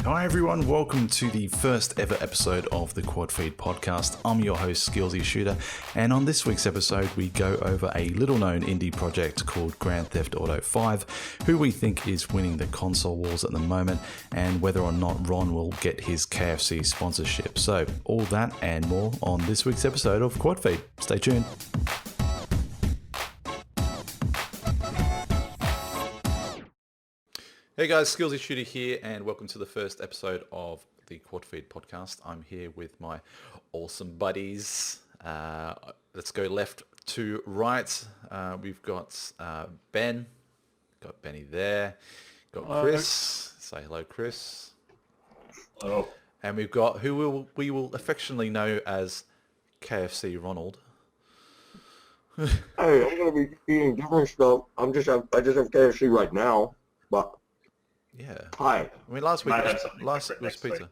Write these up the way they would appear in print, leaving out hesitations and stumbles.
Hi everyone, welcome to the first ever episode of the QuadFeed podcast. I'm your host, Skillsy Shooter, and on this week's episode we go over a little known indie project called Grand Theft Auto 5, who we think is winning the console wars at the moment, and whether or not Ron will get his KFC sponsorship. So all that and more on this week's episode of QuadFeed. Stay tuned. Hey guys, Skillsy Shooter here, and welcome to the first episode of the QuadFeed podcast. I'm here with my awesome buddies. Let's go left to right. We've got Ben, got Benny there, got Chris. Say hello, Chris. Hello. And we've got we will affectionately know as KFC Ronald. Hey, I'm gonna be eating different stuff. I just have KFC right now, but. Yeah. Hi. I mean, last week was pizza.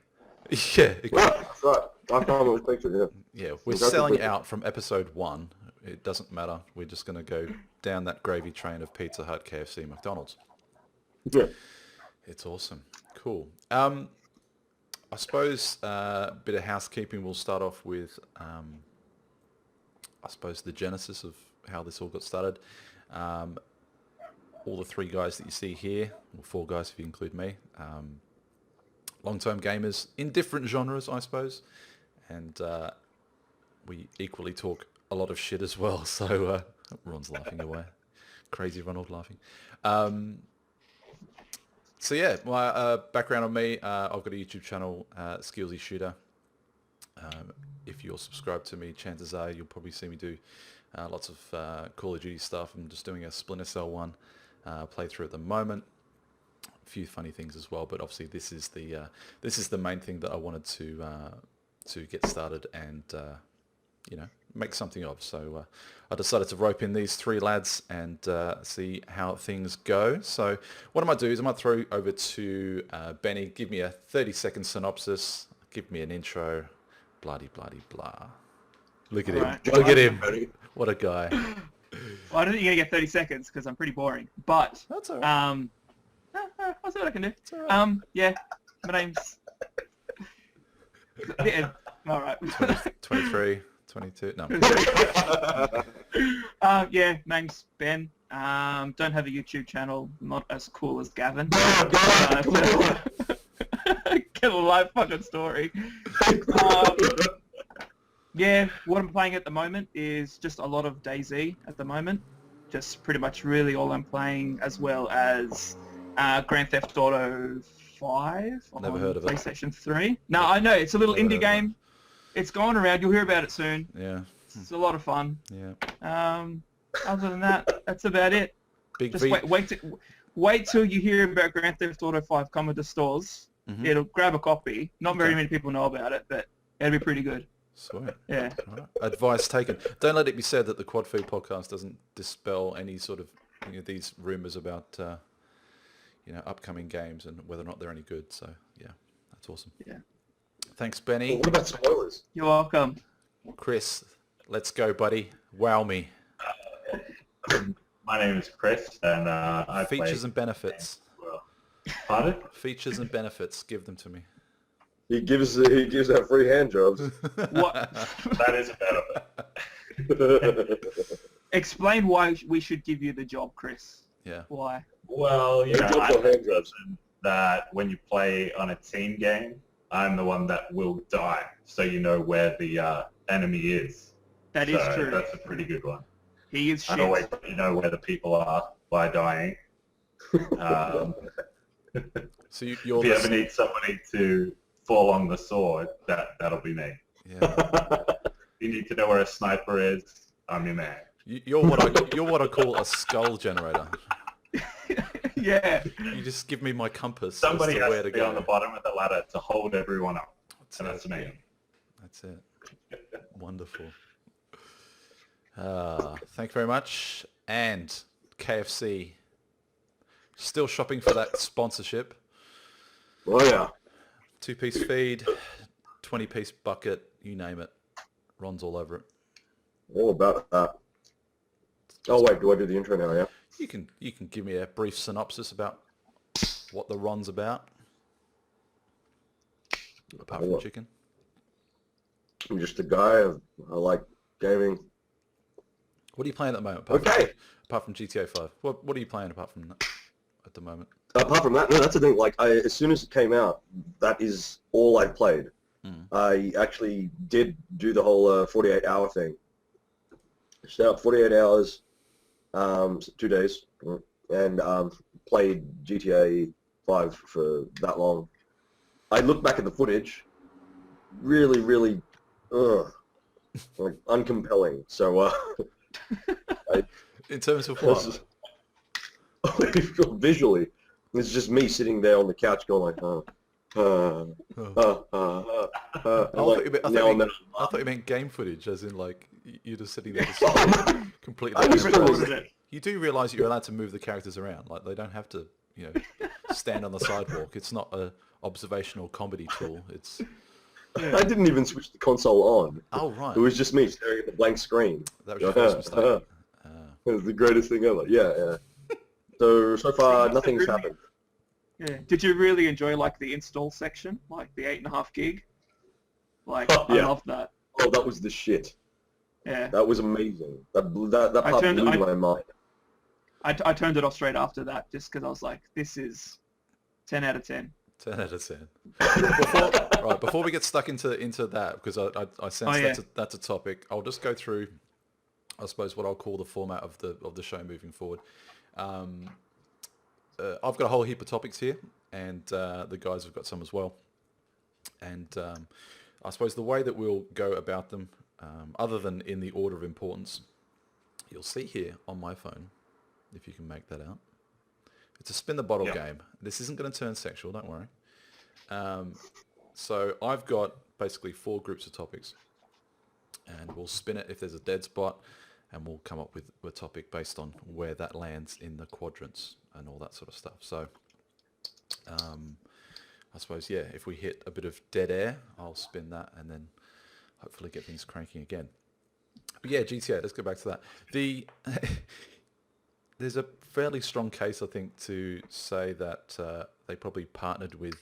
Week. Yeah. That's right. Last time it was pizza, yeah. Yeah, we're selling out from episode 1. It doesn't matter. We're just going to go down that gravy train of Pizza Hut, KFC, McDonald's. Yeah. It's awesome. Cool. I suppose a bit of housekeeping. We'll start off with, I suppose, the genesis of how this all got started. All the 3 guys that you see here, or 4 guys if you include me, long-term gamers in different genres, I suppose, and we equally talk a lot of shit as well. So Ron's laughing away, crazy Ronald laughing. So yeah, my background on me, I've got a YouTube channel, Skillsy Shooter. If you're subscribed to me, chances are you'll probably see me do lots of Call of Duty stuff. I'm just doing a Splinter Cell one. Playthrough at the moment, a few funny things as well, but obviously this is the main thing that I wanted to get started and make something of. So I decided to rope in these 3 lads and see how things go. So what I might do is I might throw over to Benny, give me a 30-second synopsis, give me an intro, bloody blah. Look at him! Look at him! What a guy! Well, I don't think you're going to get 30 seconds because I'm pretty boring, but that's all right. I'll see what I can do. Right. Yeah, my name's... yeah, all right. 23, 22, no. Yeah, name's Ben. Don't have a YouTube channel, not as cool as Gavin. Get a live fucking story. Yeah, what I'm playing at the moment is just a lot of DayZ at the moment. Just pretty much really all I'm playing, as well as Grand Theft Auto 5 on Never heard of it. PlayStation 3. No, I know, it's a little indie game. It's going around, you'll hear about it soon. Yeah. It's a lot of fun. Yeah. Other than that, that's about it. Just wait till you hear about Grand Theft Auto 5 coming to stores. Mm-hmm. It'll grab a copy. Not very many people know about it, but it'll be pretty good. Sweet. Yeah. All right. Advice taken. Don't let it be said that the QuadFeed podcast doesn't dispel any sort of these rumours about upcoming games and whether or not they're any good. So yeah, that's awesome. Yeah. Thanks, Benny. Well, what about spoilers? You're welcome. Chris, let's go, buddy. Wow me. My name is Chris, and I Features and benefits. Well, pardon? Features and benefits. Give them to me. He gives out free hand jobs. What? That is a benefit. Explain why we should give you the job, Chris. Yeah. Why? Well, Hand jobs I or hand jobs? that when you play on a team game, I'm the one that will die, so you know where the enemy is. That is true. That's a pretty good one. He is shit. And always you know where the people are by dying. So If you ever need somebody to fall on the sword, that'll be me. Yeah. You need to know where a sniper is, I'm your man. You're what I call a skull generator. Yeah. You just give me my compass Somebody as to has where to to be go. on the bottom of the ladder to hold everyone up. That's me. That's it. Wonderful. Thank you very much. And KFC, still shopping for that sponsorship. Oh yeah. 2-piece feed, 20-piece bucket, you name it. Ron's all over it. All about that. Oh wait, do I do the intro now? Yeah. You can give me a brief synopsis about what the Ron's about. apart from chicken? I'm just a guy. I like gaming. What are you playing at the moment? Apart from GTA 5, what are you playing apart from that at the moment? Apart from that, no, that's the thing. Like, as soon as it came out, that is all I played. I actually did do the whole 48-hour thing. Stayed up 48 hours, 2 days, and played GTA 5 for that long. I look back at the footage, really, really, like uncompelling. So, in terms of what? Visually, it's just me sitting there on the couch going like, I thought you meant game footage, as in like you're just sitting there just completely. You do realise that you're allowed to move the characters around. Like they don't have to, stand on the sidewalk. It's not a observational comedy tool. It's. I didn't even switch the console on. Oh right. It was just me staring at the blank screen. That was your first mistake. It was the greatest thing ever. Yeah. So far nothing's happened. Yeah. Did you really enjoy like the install section, like the 8.5 gig? Like I loved that. Oh, that was the shit. Yeah. That was amazing. That part blew my mind. I turned it off straight after that just because I was like, this is 10 out of 10. 10 out of 10. Before we get stuck into that, because I sense that's a topic, I'll just go through, I suppose, what I'll call the format of the show moving forward. I've got a whole heap of topics here, and the guys have got some as well. And I suppose the way that we'll go about them, other than in the order of importance, you'll see here on my phone, if you can make that out. It's a spin the bottle game. This isn't going to turn sexual, don't worry. So I've got basically 4 groups of topics, and we'll spin it if there's a dead spot, and we'll come up with a topic based on where that lands in the quadrants and all that sort of stuff. So I suppose, if we hit a bit of dead air, I'll spin that and then hopefully get things cranking again. But GTA, let's go back to that. There's a fairly strong case, I think, to say that they probably partnered with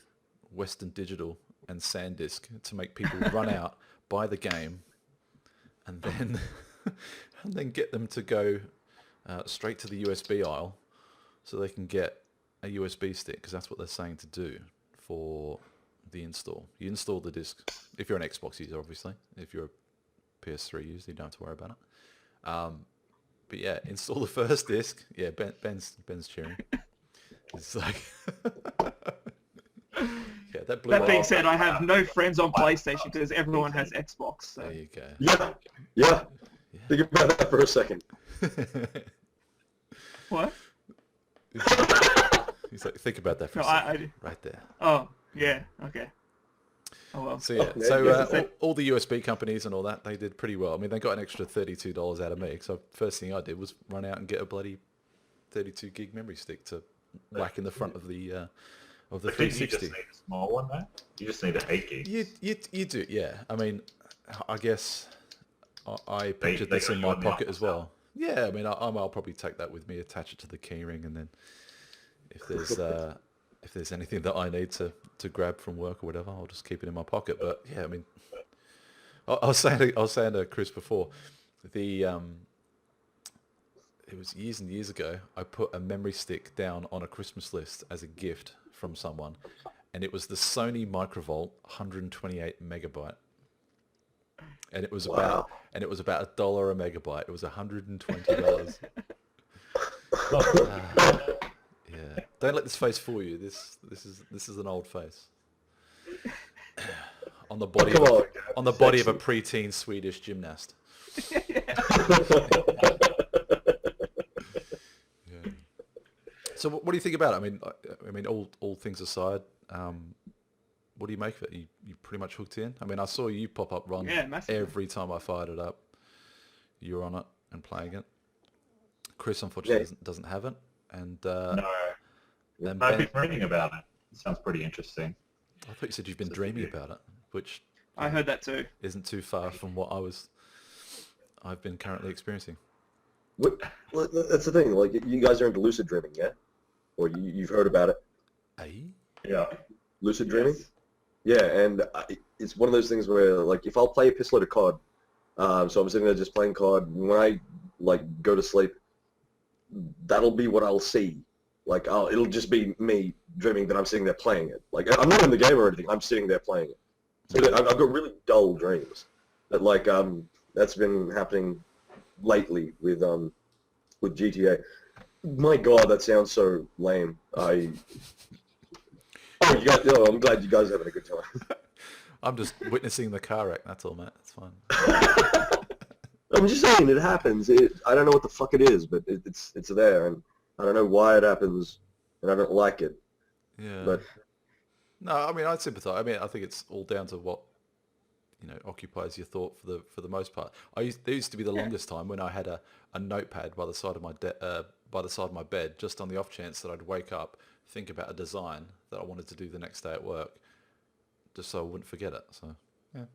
Western Digital and SanDisk to make people run out, buy the game, and then get them to go straight to the USB aisle so they can get a USB stick, because that's what they're saying to do for the install. You install the disc, if you're an Xbox user, obviously. If you're a PS3 user, you don't have to worry about it. But install the first disc. Yeah, Ben's cheering. It's like... that blew That being said, I have no friends on PlayStation because everyone has Xbox. So. There you go. Yeah. Think about that for a second. What? He's like, think about that for a second. Right there. Oh, yeah. Okay. Oh, well. So all the USB companies and all that, they did pretty well. I mean, they got an extra $32 out of me. So first thing I did was run out and get a bloody 32 gig memory stick to whack in the front of the 360. You just need a small one, though? You just need an 8 gig. You do, yeah. I mean, I guess I pictured this in my pocket as well. Yeah, I mean, I'll probably take that with me, attach it to the keyring, and then if there's anything that I need to grab from work or whatever, I'll just keep it in my pocket. But yeah, I mean, I was saying to Chris before, it was years and years ago, I put a memory stick down on a Christmas list as a gift from someone, and it was the Sony Microvolt 128 megabyte. And it was about $1 a megabyte. It was $120. Yeah. Don't let this face fool you. This is an old face. on the body of a preteen Swedish gymnast. Yeah. So what do you think about it? I mean, all things aside, what do you make of it? You pretty much hooked in? I mean, I saw you pop up, Ron, every time I fired it up. You were on it and playing it. Chris, unfortunately, doesn't have it. And no. I've been reading about it. It sounds pretty interesting. I thought you said you've been dreaming about it, which I heard that too. Isn't too far from what I've been currently experiencing. Well, that's the thing. Like, you guys are into lucid dreaming, yeah? Or you've heard about it? Hey? Yeah. Lucid dreaming? Yeah, and it's one of those things where, like, if I'll play a pistol of COD, so I'm sitting there just playing COD, when I, like, go to sleep, that'll be what I'll see. Like, it'll just be me dreaming that I'm sitting there playing it. Like, I'm not in the game or anything, I'm sitting there playing it. So I've got really dull dreams. That, like, that's been happening lately with GTA. My God, that sounds so lame. I'm glad you guys are having a good time. I'm just witnessing the car wreck. That's all, mate. It's fine. I'm just saying it happens. I don't know what the fuck it is, but it's there, and I don't know why it happens, and I don't like it. Yeah. But no, I mean, I sympathise. I mean, I think it's all down to what occupies your thought for the most part. There used to be the longest time when I had a notepad by the side of my bed, just on the off chance that I'd wake up, think about a design that I wanted to do the next day at work, just so I wouldn't forget it. So yeah,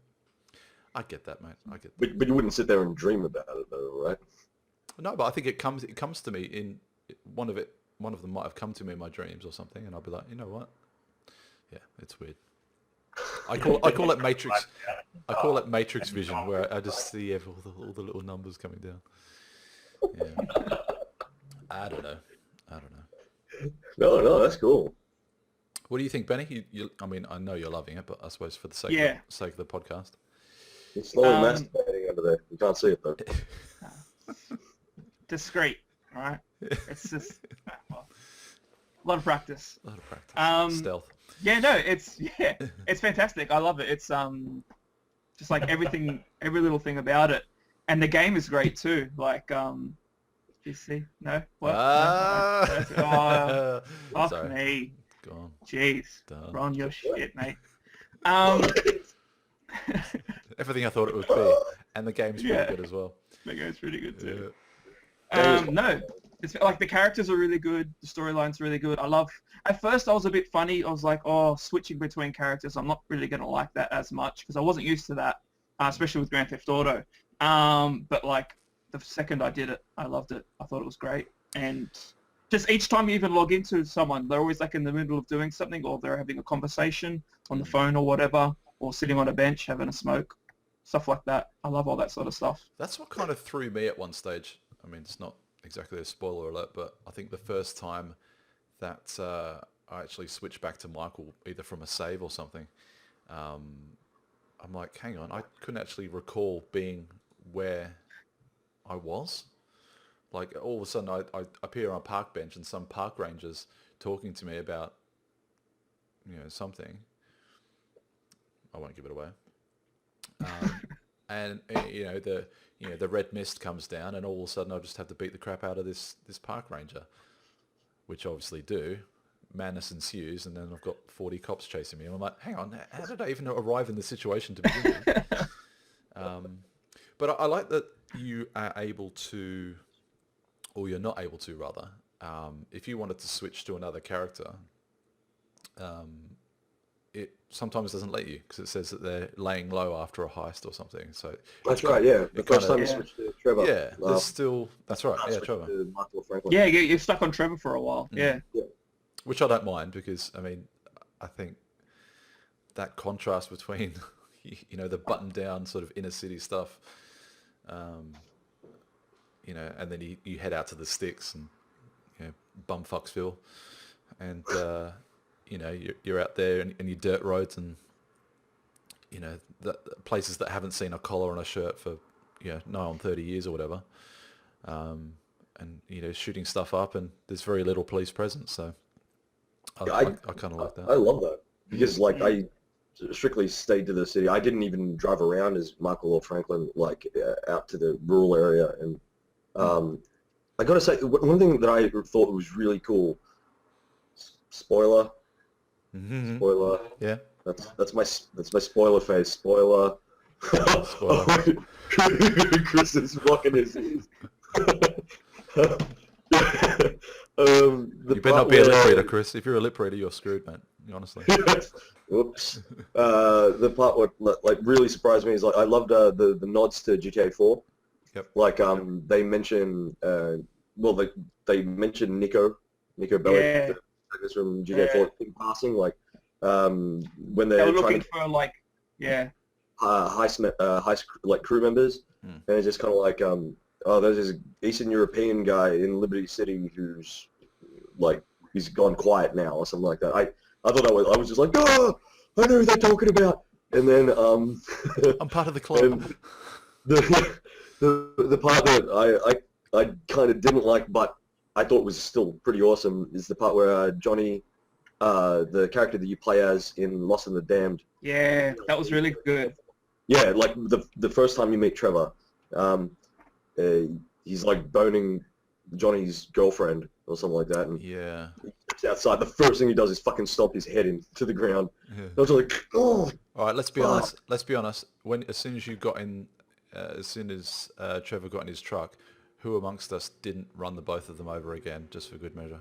I get that, mate. I get that. but you wouldn't sit there and dream about it, though, right? No, but I think it comes to me in one of them might have come to me in my dreams or something, and I'll be like, you know what? Yeah, it's weird. I call it Matrix. I call it Matrix vision, where I just see all the little numbers coming down. Yeah. I don't know. No, that's cool. What do you think, Benny? I mean, I know you're loving it, but I suppose for the sake of the podcast. It's slowly masturbating under there. You can't see it, though. Discreet, all right? It's just a lot of practice. A lot of practice. Stealth. Yeah, no, it's fantastic. I love it. It's just like every little thing about it, and the game is great too. Like, you see? No, what? No. Fuck Sorry. me. Go on. Jeez, Done. Ron, your shit, mate. Everything I thought it would be, and the game's pretty good as well. The game's pretty good too. Yeah. No, it's like the characters are really good. The storyline's really good. At first I was a bit funny. I was like, oh, switching between characters, I'm not really going to like that as much because I wasn't used to that, especially with Grand Theft Auto. But like the second I did it, I loved it. I thought it was great. And just each time you even log into someone, they're always like in the middle of doing something, or they're having a conversation on the phone or whatever, or sitting on a bench having a smoke, stuff like that. I love all that sort of stuff. That's what kind of threw me at one stage. I mean, it's not exactly a spoiler alert, but I think the first time that I actually switched back to Michael, either from a save or something, I'm like, hang on, I couldn't actually recall being where I was. Like, all of a sudden, I appear on a park bench and some park ranger's talking to me about, something. I won't give it away. And the red mist comes down, and all of a sudden I just have to beat the crap out of this park ranger, which I obviously do. Madness ensues, and then I've got 40 cops chasing me, and I'm like, hang on, how did I even arrive in this situation to begin with? But I like that you are able to, or you're not able to rather, if you wanted to switch to another character, it sometimes doesn't let you because it says that they're laying low after a heist or something. So That's right, yeah. The first time you switched to Trevor. Yeah, there's still... That's right, yeah, Trevor. To Michael Franklin. Yeah, you're stuck on Trevor for a while. Yeah. Which I don't mind because, I mean, I think that contrast between, the button-down sort of inner city stuff, and then you head out to the sticks and, bumfucksville, and, you're out there in your dirt roads and, the places that haven't seen a collar on a shirt for, nigh on 30 years or whatever, and, shooting stuff up, and there's very little police presence, so I kind of like that. I love that because, like, I strictly stayed to the city. I didn't even drive around as Michael or Franklin, like, out to the rural area. And I got to say, one thing that I thought was really cool, spoiler, Yeah. That's my spoiler face. Spoiler. Spoiler. Chris is rocking his ears. You better not be a lip reader, Chris. If you're a lip reader, you're screwed, man. Honestly. Oops. The part what like really surprised me is, like, I loved the nods to GTA 4. Yep. Like they mention they mention Nico Bellic, Yeah. from GTA 4 in passing. Like when They they're were trying looking to for like, yeah, like crew members, and it's just kind of like, oh, there's this Eastern European guy in Liberty City who's like he's gone quiet now or something like that. I thought I was just like, oh, I know who they're talking about, and then I'm part of the club. and the part that I kind of didn't like, but I thought was still pretty awesome, is the part where Johnny, the character that you play as in Lost and the Damned. yeah, that was really good. Yeah, like the first time you meet Trevor, he's like boning Johnny's girlfriend or something like that, and Yeah. he's outside. The first thing he does is fucking stomp his head into the ground. Yeah. I was like, oh. All right, let's be Fuck. honest. Let's be honest. As soon as Trevor got in his truck, who amongst us didn't run the both of them over again, just for good measure?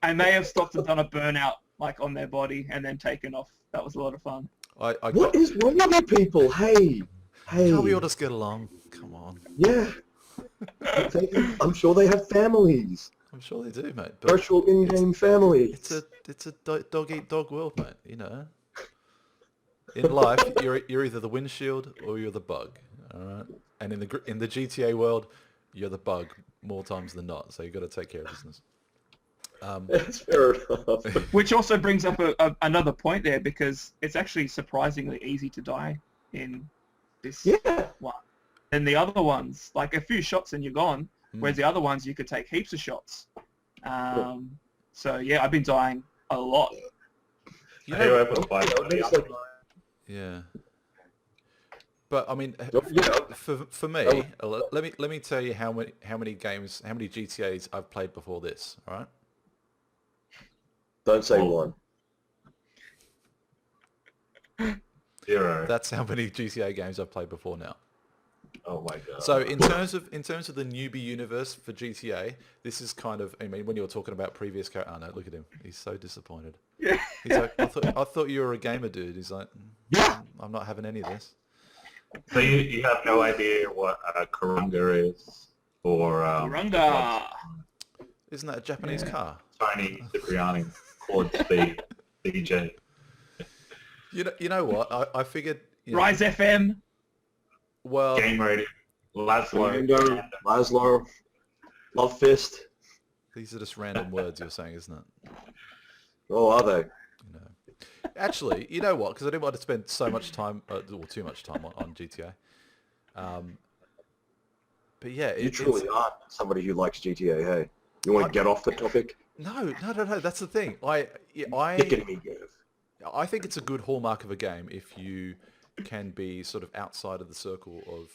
And they have stopped and done a burnout like on their body and then taken off. That was a lot of fun. I What is wrong with you people? Hey. Can't we all just get along? Come on. Yeah. I'm sure they have families. I'm sure they do, mate. But Virtual in-game families. it's a dog eat dog world, mate. You know. In life, you're either the windshield or you're the bug. All right. And in the GTA world, you're the bug more times than not. So you got to take care of business. That's fair enough. Which also brings up another point there, because it's actually surprisingly easy to die in this Yeah. one. And the other ones, like a few shots and you're gone, whereas the other ones you could take heaps of shots. So yeah, I've been dying a lot. You Are you know, able to buy money up? yeah. But I mean, Yeah. for me, let me tell you how many GTAs I've played before this. All right. Don't say Oh. one. 0. That's how many GTA games I've played before now. Oh my god. So in terms of the newbie universe for GTA, this is kind of, I mean, when you were talking about previous characters, oh no, look at him, he's so disappointed. Yeah. He's like, I thought you were a gamer, dude. He's like, Yeah. I'm not having any of this. So you have no idea what Karunga is, or Runga. Isn't that a Japanese car? Tony Cipriani, QuadFeed, DJ. You know what? I figured. You know, Rise FM. well, Game Radio, Laszlo. Fernando, Laszlo, Love Fist. these are just random words you're saying, isn't it? Oh, are they? You know. Actually, you know what? Because I didn't want to spend so much time, or too much time on GTA. But yeah, You truly are somebody who likes GTA, hey? You want to get off the topic? No. That's the thing. Get me, Gav. I think it's a good hallmark of a game if you can be sort of outside of the circle of,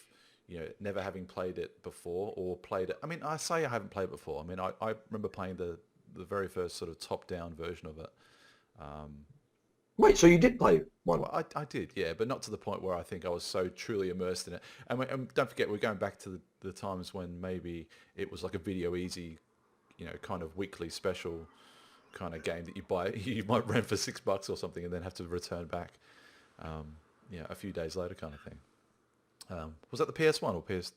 you know, never having played it before or played it. I mean, I say I haven't played it before. I mean, I remember playing the very first sort of top-down version of it. Wait, so you did play one? Well, I did, yeah, but not to the point where I think I was so truly immersed in it. And don't forget, we're going back to the times when maybe it was like a Video Easy, you know, kind of weekly special kind of game that you might rent for $6 or something and then have to return back, you know, a few days later kind of thing. Was that the PS1 or PS2?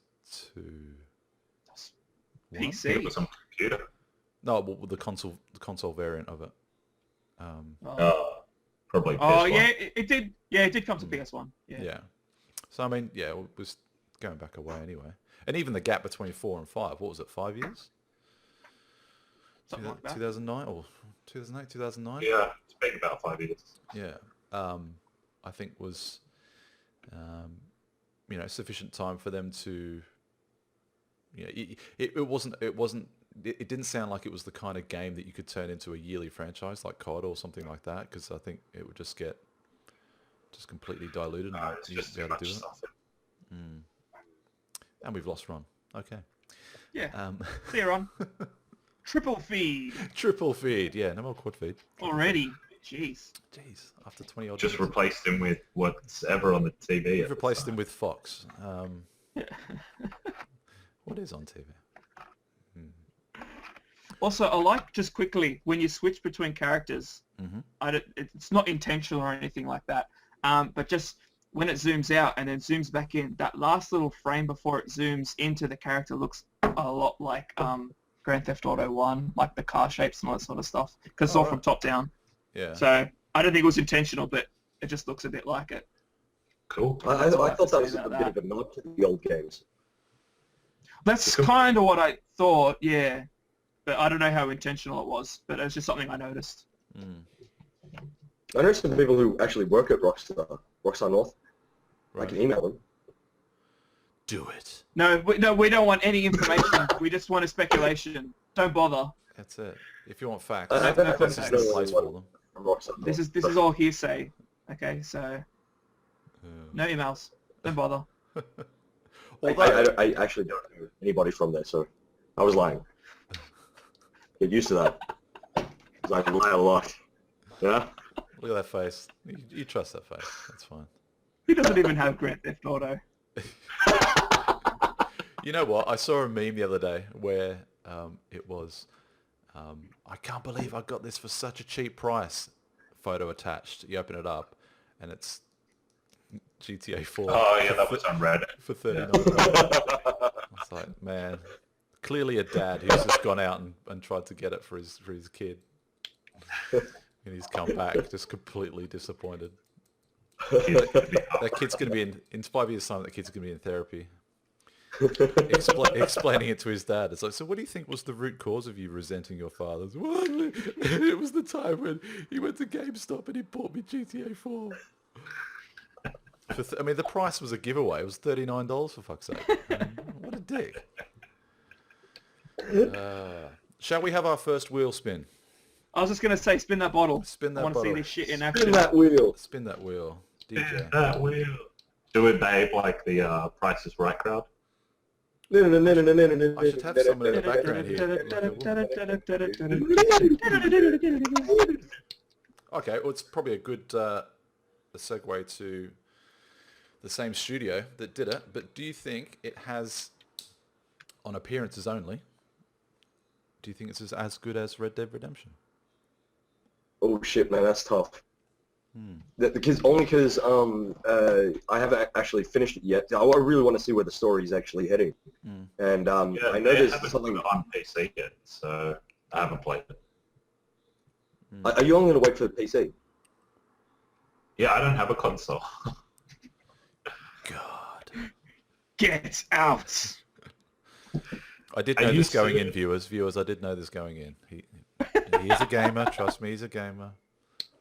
It PC. was on computer. No, well, the console variant of it. Probably PS1. Oh yeah, it did. Yeah, it did come to PS1. Yeah. Yeah. So I mean, yeah, it was going back a way anyway. And even the gap between 4 and 5, what was it, 5 years? Something like that. 2009 or 2008, 2009? Yeah, it's been about 5 years. Yeah. I think was, you know, sufficient time for them to, you know, it didn't sound like it was the kind of game that you could turn into a yearly franchise like COD or something like that, because I think it would just get completely diluted and It's you'd just be too able to much do it. stuff. And we've lost Ron. Okay. See you, Ron. Triple feed Triple feed. Yeah, no more quad feed. already. Jeez. Jeez, after 20 odd Just minutes. replaced him with what's ever on the TV. We've replaced him with Fox. What is on TV? Also, I like, just quickly, when you switch between characters, Mm-hmm. it's not intentional or anything like that, but just when it zooms out and then zooms back in, that last little frame before it zooms into the character looks a lot like Grand Theft Auto 1, like the car shapes and all that sort of stuff, because it's all from top down. Yeah. So I don't think it was intentional, but it just looks a bit like it. Cool. I That's all I thought have to that say was a about bit that. of a nod to the old games. That's kind of what I thought, yeah. But I don't know how intentional it was, but it was just something I noticed. I know some people who actually work at Rockstar North. I Right. can email them. Do it. No, we don't want any information. We just want a speculation. Don't bother. That's it. If you want facts, I don't know this is if the it's place for them. From Rockstar North. This is all hearsay. Okay, so Yeah. no emails. Don't bother. Although, I actually don't know anybody from there, so I was lying. Get used to that. 'Cause I lie a lot. Yeah? look at that face. You trust that face. That's fine. He doesn't even have Grand Theft Auto. You know what? I saw a meme the other day where it was, I can't believe I got this for such a cheap price. Photo attached. You open it up, and it's GTA 4. Oh yeah, that was on Reddit. For $39. It's like, man, clearly a dad who's just gone out and tried to get it for his kid, and he's come back just completely disappointed. That kid's going to be in 5 years' time. That kid's going to be in therapy, explaining it to his dad. It's like, so what do you think was the root cause of you resenting your father? Well, it was the time when he went to GameStop and he bought me GTA 4. I mean, the price was a giveaway. It was $39 for fuck's sake. What a dick. Shall we have our first wheel spin? I was just going to say, spin that bottle. Spin that I want to see bottle. this shit in Spin action. that wheel. Spin that wheel. DJ. That wheel. Do it behave like the Price is Right crowd? I should have someone in the background here. Okay, well, it's probably a good a segue to the same studio that did it, but do you think it has, on appearances only, do you think it's as good as Red Dead Redemption? Oh shit, man, that's tough. Only because I haven't actually finished it yet. I really want to see where the story is actually heading, and Yeah, I know they there's haven't something. put it on PC yet, so I haven't played it. Are you only going to wait for the PC? Yeah, I don't have a console. God. Get out! I did Are know you this going in, serious? viewers. I did know this going in. He is a gamer. Trust me, he's a gamer.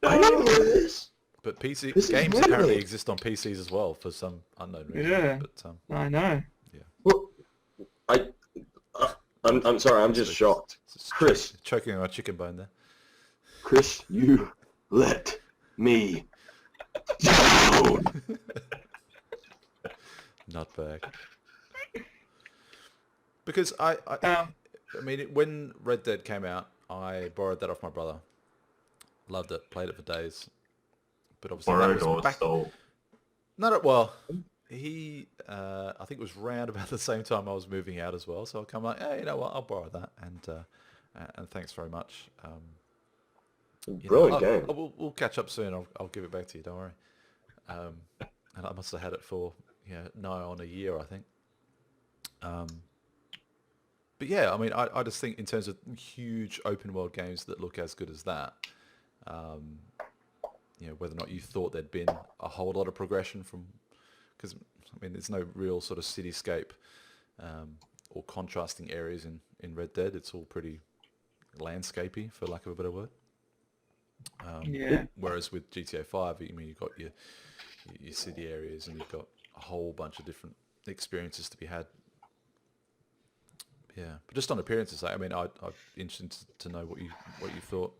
I know this. But This games is apparently ridiculous. exist on PCs as well for some unknown reason. Yeah. But I know. Well, I'm sorry. I'm just shocked. it's Chris. choking on my chicken bone there. Chris, you let me down. Nutbag. Because I mean, when Red Dead came out, I borrowed that off my brother. Loved it, played it for days. But obviously Borrowed that was or back. stole? Well, he, I think it was round about the same time I was moving out as well. So I'll come like, hey, you know what? I'll borrow that, and thanks very much. Brilliant game. We'll catch up soon. I'll give it back to you. Don't worry. And I must have had it for nigh on a year, I think. But yeah, I mean, I just think in terms of huge open world games that look as good as that, whether or not you thought there'd been a whole lot of progression from, because I mean, there's no real sort of cityscape or contrasting areas in Red Dead. It's all pretty landscapey, for lack of a better word. Yeah. Whereas with GTA 5, I mean, you've got your city areas and you've got a whole bunch of different experiences to be had. Yeah, but just on appearances, I mean, I'm interested to know what you thought.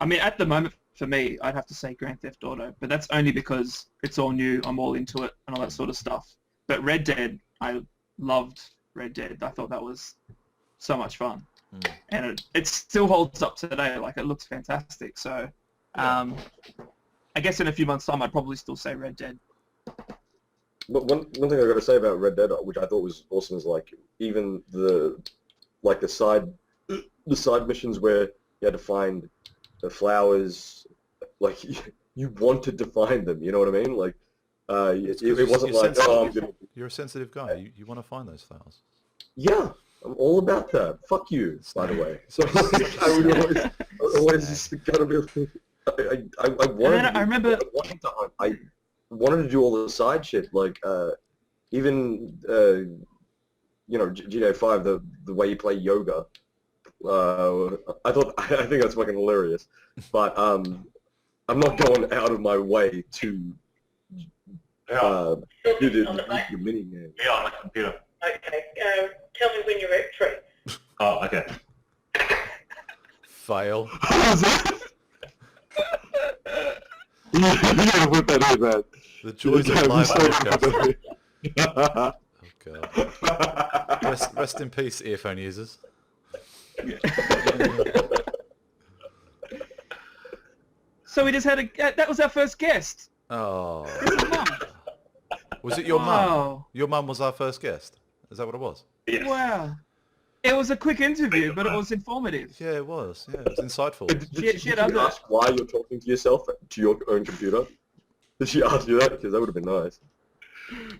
I mean, at the moment, for me, I'd have to say Grand Theft Auto, but that's only because it's all new, I'm all into it, and all that sort of stuff. But Red Dead, I loved Red Dead. I thought that was so much fun. And it still holds up today. Like, it looks fantastic. So, I guess in a few months' time, I'd probably still say Red Dead. But one thing I got to say about Red Dead, which I thought was awesome, is like even the side missions where you had to find the flowers, like you wanted to find them. You know what I mean? Like it wasn't you're like, sensitive. oh, I'm gonna. You're a sensitive guy. You want to find those flowers. Yeah, I'm all about that. Fuck you, by the way. So I would always just gotta be. I wanted. then I remember. I wanted to do all the side shit, like even GTA 5, the way you play yoga. I think that's fucking hilarious, but I'm not going out of my way to do the mini game. Yeah, on the computer. Okay, tell me when you're at 3. Oh, okay. Fail. You gotta put that in, man. The joys of live podcast. Oh god. Rest in peace, earphone users. So we just had that was our first guest. Oh. His mum. Was it your mum? Wow. Your mum was our first guest. Is that what it was? Yes. Wow. It was a quick interview, but it was informative. Yeah, it was. Yeah, it was insightful. Did She had you other- ask why you're talking to yourself to your own computer? Did she ask you that? Because that would have been nice.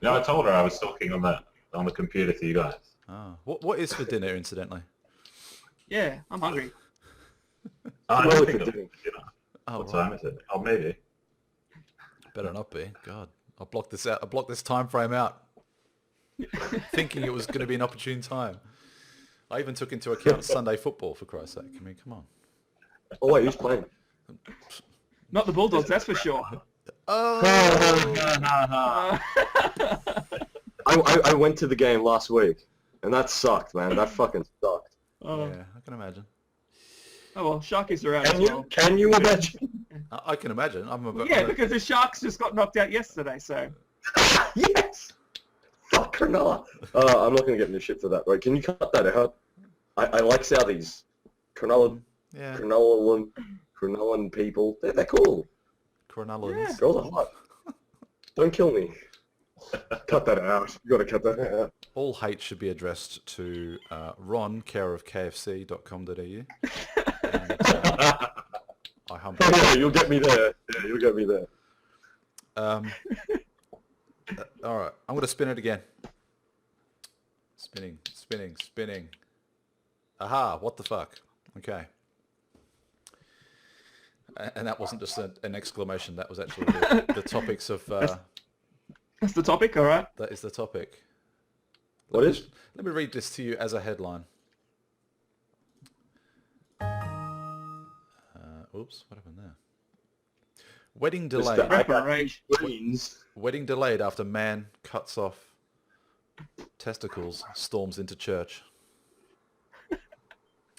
No, I told her I was talking on the computer to you guys. Oh. What is for dinner, incidentally? Yeah, I'm hungry. I Well, don't if think it of didn't. Oh, what right. time is it? Oh, maybe. Better not be. God, I'll block this out. I blocked this time frame out, thinking it was going to be an opportune time. I even took into account Sunday football, for Christ's sake. I mean, come on. Oh wait, who's playing? Not the Bulldogs, that's for sure. Oh. I went to the game last week, and that sucked, man. That fucking sucked. Yeah, I can imagine. Oh well, Sharkies are out as well. Can you imagine? I can imagine. Yeah, because the Sharks just got knocked out yesterday, so. Yes! Fuck Cronulla. I'm not going to get into shit for that, right? Can you cut that out? I like Southies. Cronulla, Yeah, Cronulla people. They're cool. Cronullans. Girls are hot. Don't kill me. Cut that out. You got to cut that out. All hate should be addressed to Ron, care of kfc.com.au. And, I humbly... Yeah, you'll get me there. Yeah, you'll get me there. All right, I'm going to spin it again. Spinning, spinning, spinning. Aha, what the fuck? Okay. And that wasn't just an exclamation. That was actually the topics of... That's the topic, alright? that is the topic. What is? Let me read this to you as a headline. Oops, what happened there? Wedding delayed. Mr. Rapper rage. Queens. Wedding delayed after man cuts off testicles, storms into church.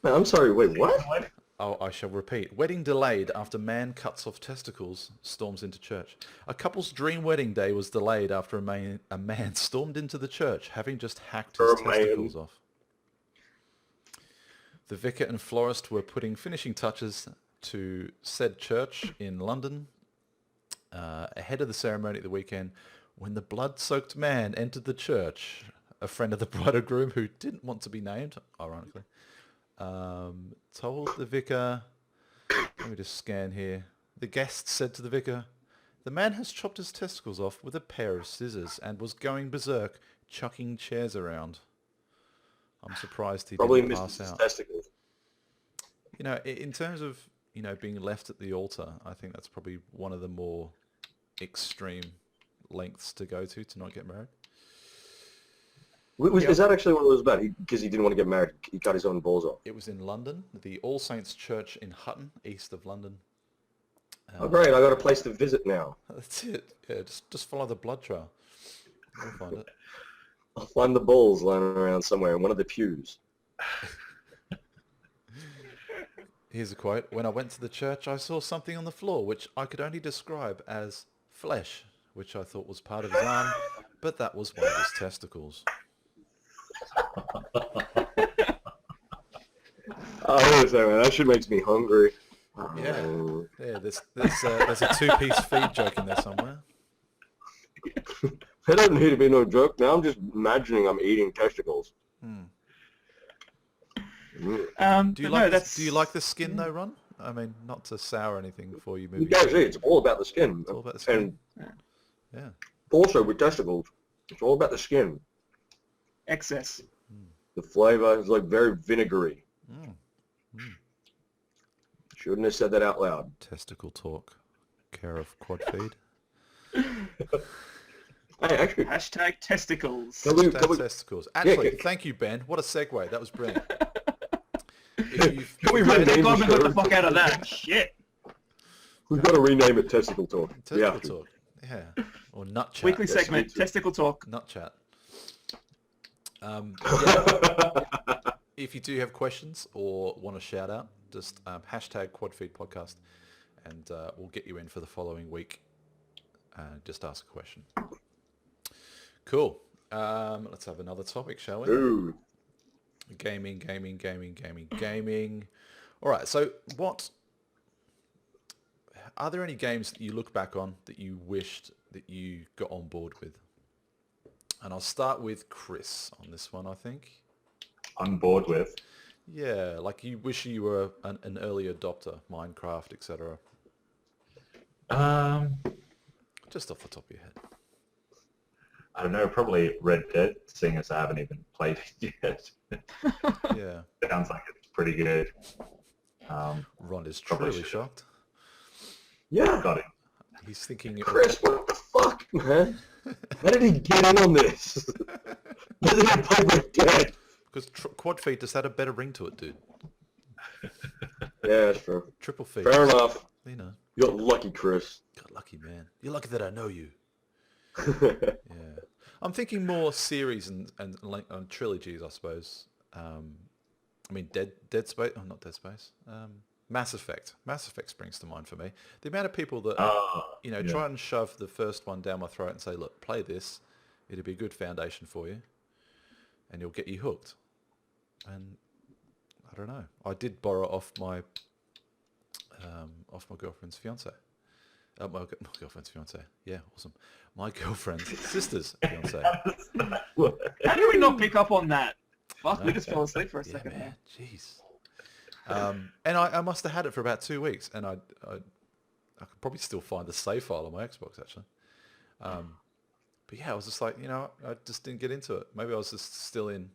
Man, I'm sorry, wait, what? Oh, I shall repeat. Wedding delayed after man cuts off testicles, storms into church. A couple's dream wedding day was delayed after a man stormed into the church, having just hacked his testicles off. The vicar and florist were putting finishing touches to said church in London ahead of the ceremony at the weekend when the blood-soaked man entered the church. A friend of the bride or groom who didn't want to be named, ironically, told the vicar, let me just scan here. The guest said to the vicar, the man has chopped his testicles off with a pair of scissors and was going berserk, chucking chairs around. I'm surprised he Probably didn't missed pass his out. testicles. You know, in terms of, you know, being left at the altar, I think that's probably one of the more extreme lengths to go to not get married. Is that actually what it was about? Because he didn't want to get married, he cut his own balls off. It was in London, the All Saints Church in Hutton, east of London. Oh great, I got a place to visit now. That's it. Yeah, just follow the blood trail. You'll find it. I'll find the balls lying around somewhere in one of the pews. Here's a quote. When I went to the church, I saw something on the floor which I could only describe as flesh, which I thought was part of his arm, but that was one of his testicles. Oh, sorry, man. That shit makes me hungry. Yeah. Yeah, there's a two-piece feed joke in there somewhere. That doesn't need to be no joke. Now I'm just imagining I'm eating testicles. Do you like the skin though, Ron? I mean, not to sour anything before you move. You guys see, it's all about the skin. It's all about the skin. And Yeah. also with testicles, it's all about the skin. Excess. The flavor is like very vinegary. Mm. Shouldn't have said that out loud. Testicle talk. Care of QuadFeed. Hey, actually, Hashtag testicles. Hashtag testicles. Actually, yeah. thank you, Ben. What a segue. That was brenliant. If Can we Thank rename God the we got show? the fuck out of that. Shit. We've got to rename it Testicle Talk. Testicle talk. Yeah. Or nut chat. Weekly Yes, segment, me too. testicle talk. Nut chat. Yeah. If you do have questions or want to shout out, just hashtag QuadFeed podcast, and we'll get you in for the following week. Just ask a question. Cool. Let's have another topic, shall we? Ooh. Gaming. All right. So, are there any games that you look back on that you wished that you got on board with? And I'll start with Chris on this one, I think. On board with. Yeah, like you wish you were an early adopter, Minecraft, etc. Just off the top of your head. I don't know, probably Red Dead, seeing as I haven't even played it yet. Yeah. Sounds like it's pretty good. Ron is Probably truly should. shocked. Yeah. Got it. He's thinking... Chris, what the fuck, man? How did he get in on this? How did he play Red Dead? Because QuadFeed just had a better ring to it, dude. Yeah, that's true. Triple feed. Fair enough. You know. You got lucky, Chris. God, lucky, man. You're lucky that I know you. Yeah. I'm thinking more series and trilogies, I suppose. I mean, Dead Space... Oh, not Dead Space. Mass Effect. Mass Effect springs to mind for me. The amount of people that, try and shove the first one down my throat and say, look, play this. It'll be a good foundation for you. And you'll get you hooked. And I don't know. I did borrow off my girlfriend's fiance. My girlfriend's fiance. Yeah, awesome. My girlfriend's sister's fiance. How did we not pick up on that? Fuck, we just fell asleep for a second man. there. Jeez. And I must have had it for about 2 weeks, and I could probably still find the save file on my Xbox, actually. But yeah, I was just like, I just didn't get into it. Maybe I was just still in.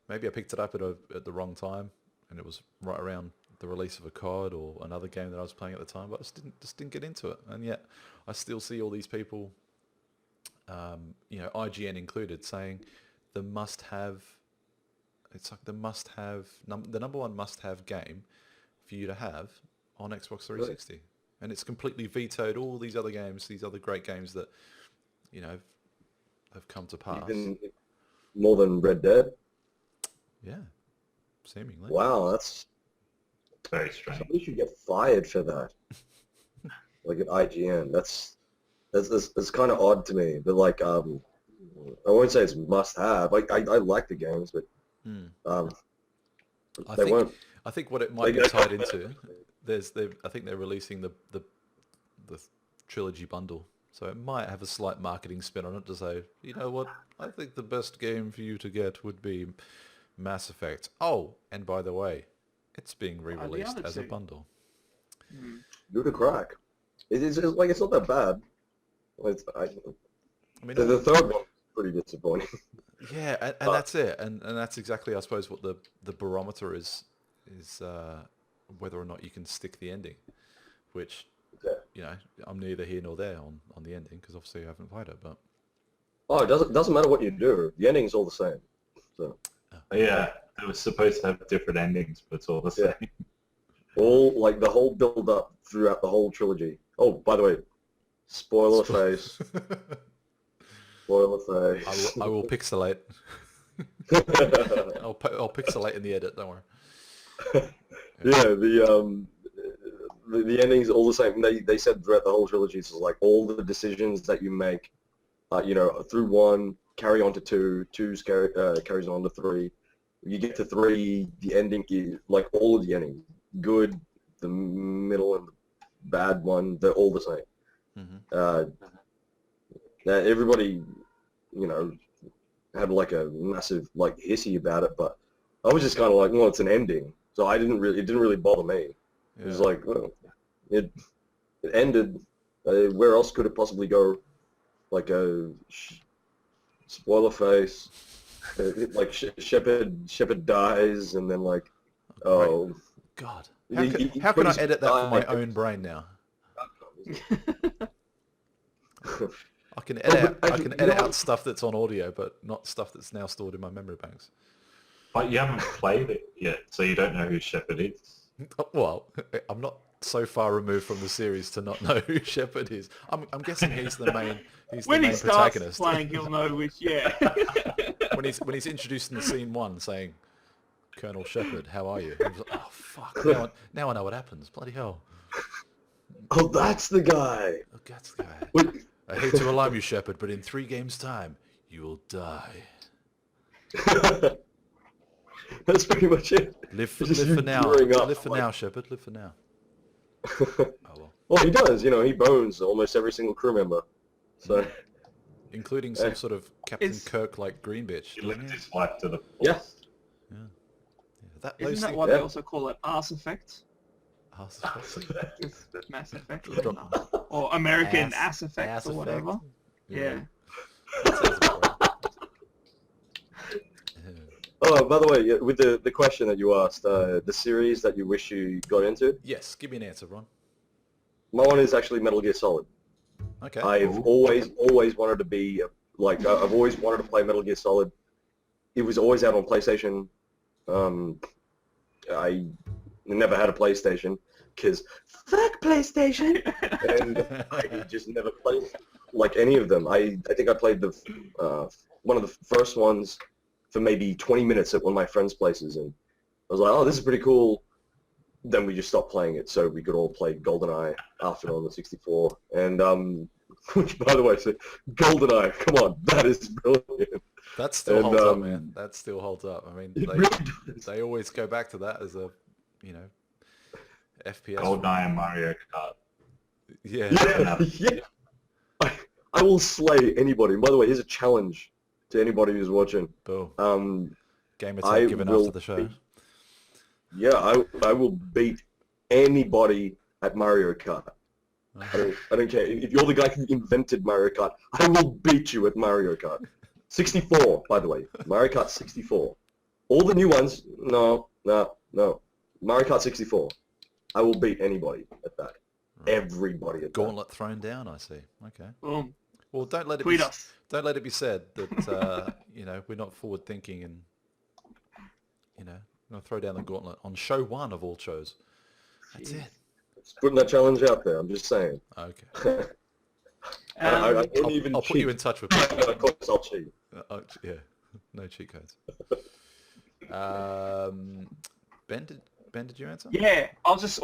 Maybe I picked it up at the wrong time, and it was right around the release of a COD or another game that I was playing at the time. But I just didn't get into it, and yet I still see all these people, IGN included, saying the must-have. It's like the must-have, the number one must-have game for you to have on Xbox 360, really? And it's completely vetoed all these other games, these other great games that have come to pass. Even more than Red Dead? Yeah, seemingly. Wow, that's very strange. Somebody should get fired for that. Like at IGN, that's kind of odd to me. But like, I won't say it's must-have. I like the games, but I think what it might be tied into. I think they're releasing the trilogy bundle. So it might have a slight marketing spin on it to say, you know what, I think the best game for you to get would be Mass Effect. Oh, and by the way, it's being re-released as a bundle. Do the crack. It's not that bad. The third one's pretty disappointing. Yeah, and that's it. And that's exactly, I suppose, what the barometer is whether or not you can stick the ending, which... Yeah. I'm neither here nor there on the ending because obviously I haven't played it. But it doesn't matter what you do. The ending's all the same. So yeah, it was supposed to have different endings, but it's all the same. All like the whole build up throughout the whole trilogy. Oh, by the way, spoiler face. Spoiler face. I will pixelate. I'll pixelate in the edit. Don't worry. Yeah, the ending's all the same. They said throughout the whole trilogy, so like all the decisions that you make, through one, carry on to two, carries on to three. You get to three, the ending is like all of the endings, good, the middle, and the bad one. They're all the same. Mm-hmm. Everybody, had like a massive like hissy about it, but I was just kind of like, well, it's an ending, so it didn't really bother me. Yeah. It was like, well, it ended. Where else could it possibly go? Like a spoiler face. like Shepard dies, and then like, oh, God. He- How can I he's edit that from my died. own brain now? I can Oh, edit. but I actually, can you edit know out what? stuff that's on audio, but not stuff that's now stored in my memory banks. But you haven't played it yet, so you don't know who Shepard is. Well, I'm not so far removed from the series to not know who Shepard is. I'm guessing he's the main. He's When the he main starts protagonist. playing, he'll know which. Yeah. when he's introduced in the scene one, saying, "Colonel Shepard, how are you?" And he's like, oh fuck! Now I know what happens. Bloody hell! Oh, that's the guy. Oh, that's the guy. Wait, I hate to alarm you, Shepard, but in 3 games' time, you will die. that's pretty much it. Live for It's just you now. gearing up, Live for like- now, Shepard. Live for now. Oh well. Well, he does. You know, he bones almost every single crew member. So Including some sort of Captain It's- Kirk like green bitch. He doesn't lived he? his life to the Yeah. fullest. Yeah, those Isn't that things- why yeah. they also call it arse effect? Oh, suspect. With Mass Effect. Drop- Or American Ass- ass effect ass or whatever. effect. Yeah. That sounds about right. Yeah. Oh, by the way, yeah, with the question that you asked, the series that you wish you got into, Yes, give me an answer, Ron. my one is actually Metal Gear Solid. Okay. I've always wanted to be like I've always wanted to play Metal Gear Solid. It was always out on PlayStation. I never had a PlayStation because fuck PlayStation, and I just never played like any of them. I think I played the one of the first ones for maybe 20 minutes at one of my friends' places, and I was like, oh, this is pretty cool. Then we just stopped playing it, so we could all play GoldenEye after on the 64. And which, by the way, so GoldenEye, come on, that is brilliant. That still And, holds up, man. That still holds up. I mean, It really does. they always go back to that as a, FPS. GoldenEye and Mario Kart. Yeah. Yeah. I will slay anybody. And by the way, here's a challenge to anybody who's watching. Boom. Gamer I tag given will after the show. be- Yeah, I will beat anybody at Mario Kart. I don't care. If you're the guy who invented Mario Kart, I will beat you at Mario Kart. 64, by the way. Mario Kart 64. All the new ones, no. Mario Kart 64. I will beat anybody at that. Everybody at that. Gauntlet thrown down, I see. Okay. Boom. Well, don't let it Tweet be, us. don't let it be said that we're not forward thinking and I'm gonna throw down the gauntlet on show 1 of all shows. That's it. Just putting that challenge out there. I'm just saying. Okay. I wouldn't even I'll cheat. put you in touch with Of course, I'll cheat. yeah, no cheat codes. Ben, did you answer? Yeah, I was just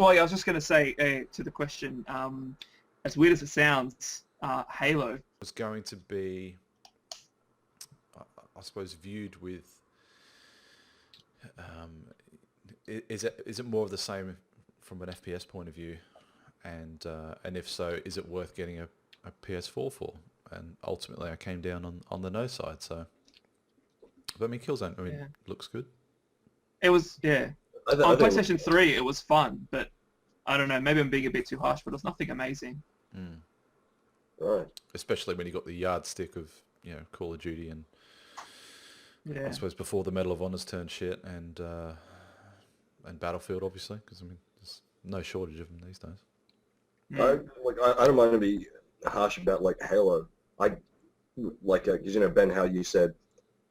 going to say to the question, as weird as it sounds, Halo. Was going to be, I suppose, viewed with. Is it more of the same from an FPS point of view, and if so, is it worth getting a PS4 for? And ultimately, I came down on the no side. So, but I mean, Killzone, Yeah. looks good. It was, yeah. I On think- PlayStation 3, it was fun, but I don't know, maybe I'm being a bit too harsh, but it was nothing amazing. Right. Especially when you got the yardstick of Call of Duty and Yeah. I suppose before the Medal of Honors turned shit and Battlefield, obviously, because I mean, there's no shortage of them these days. Mm. I don't mind to be harsh about like Halo. Because Ben, how you said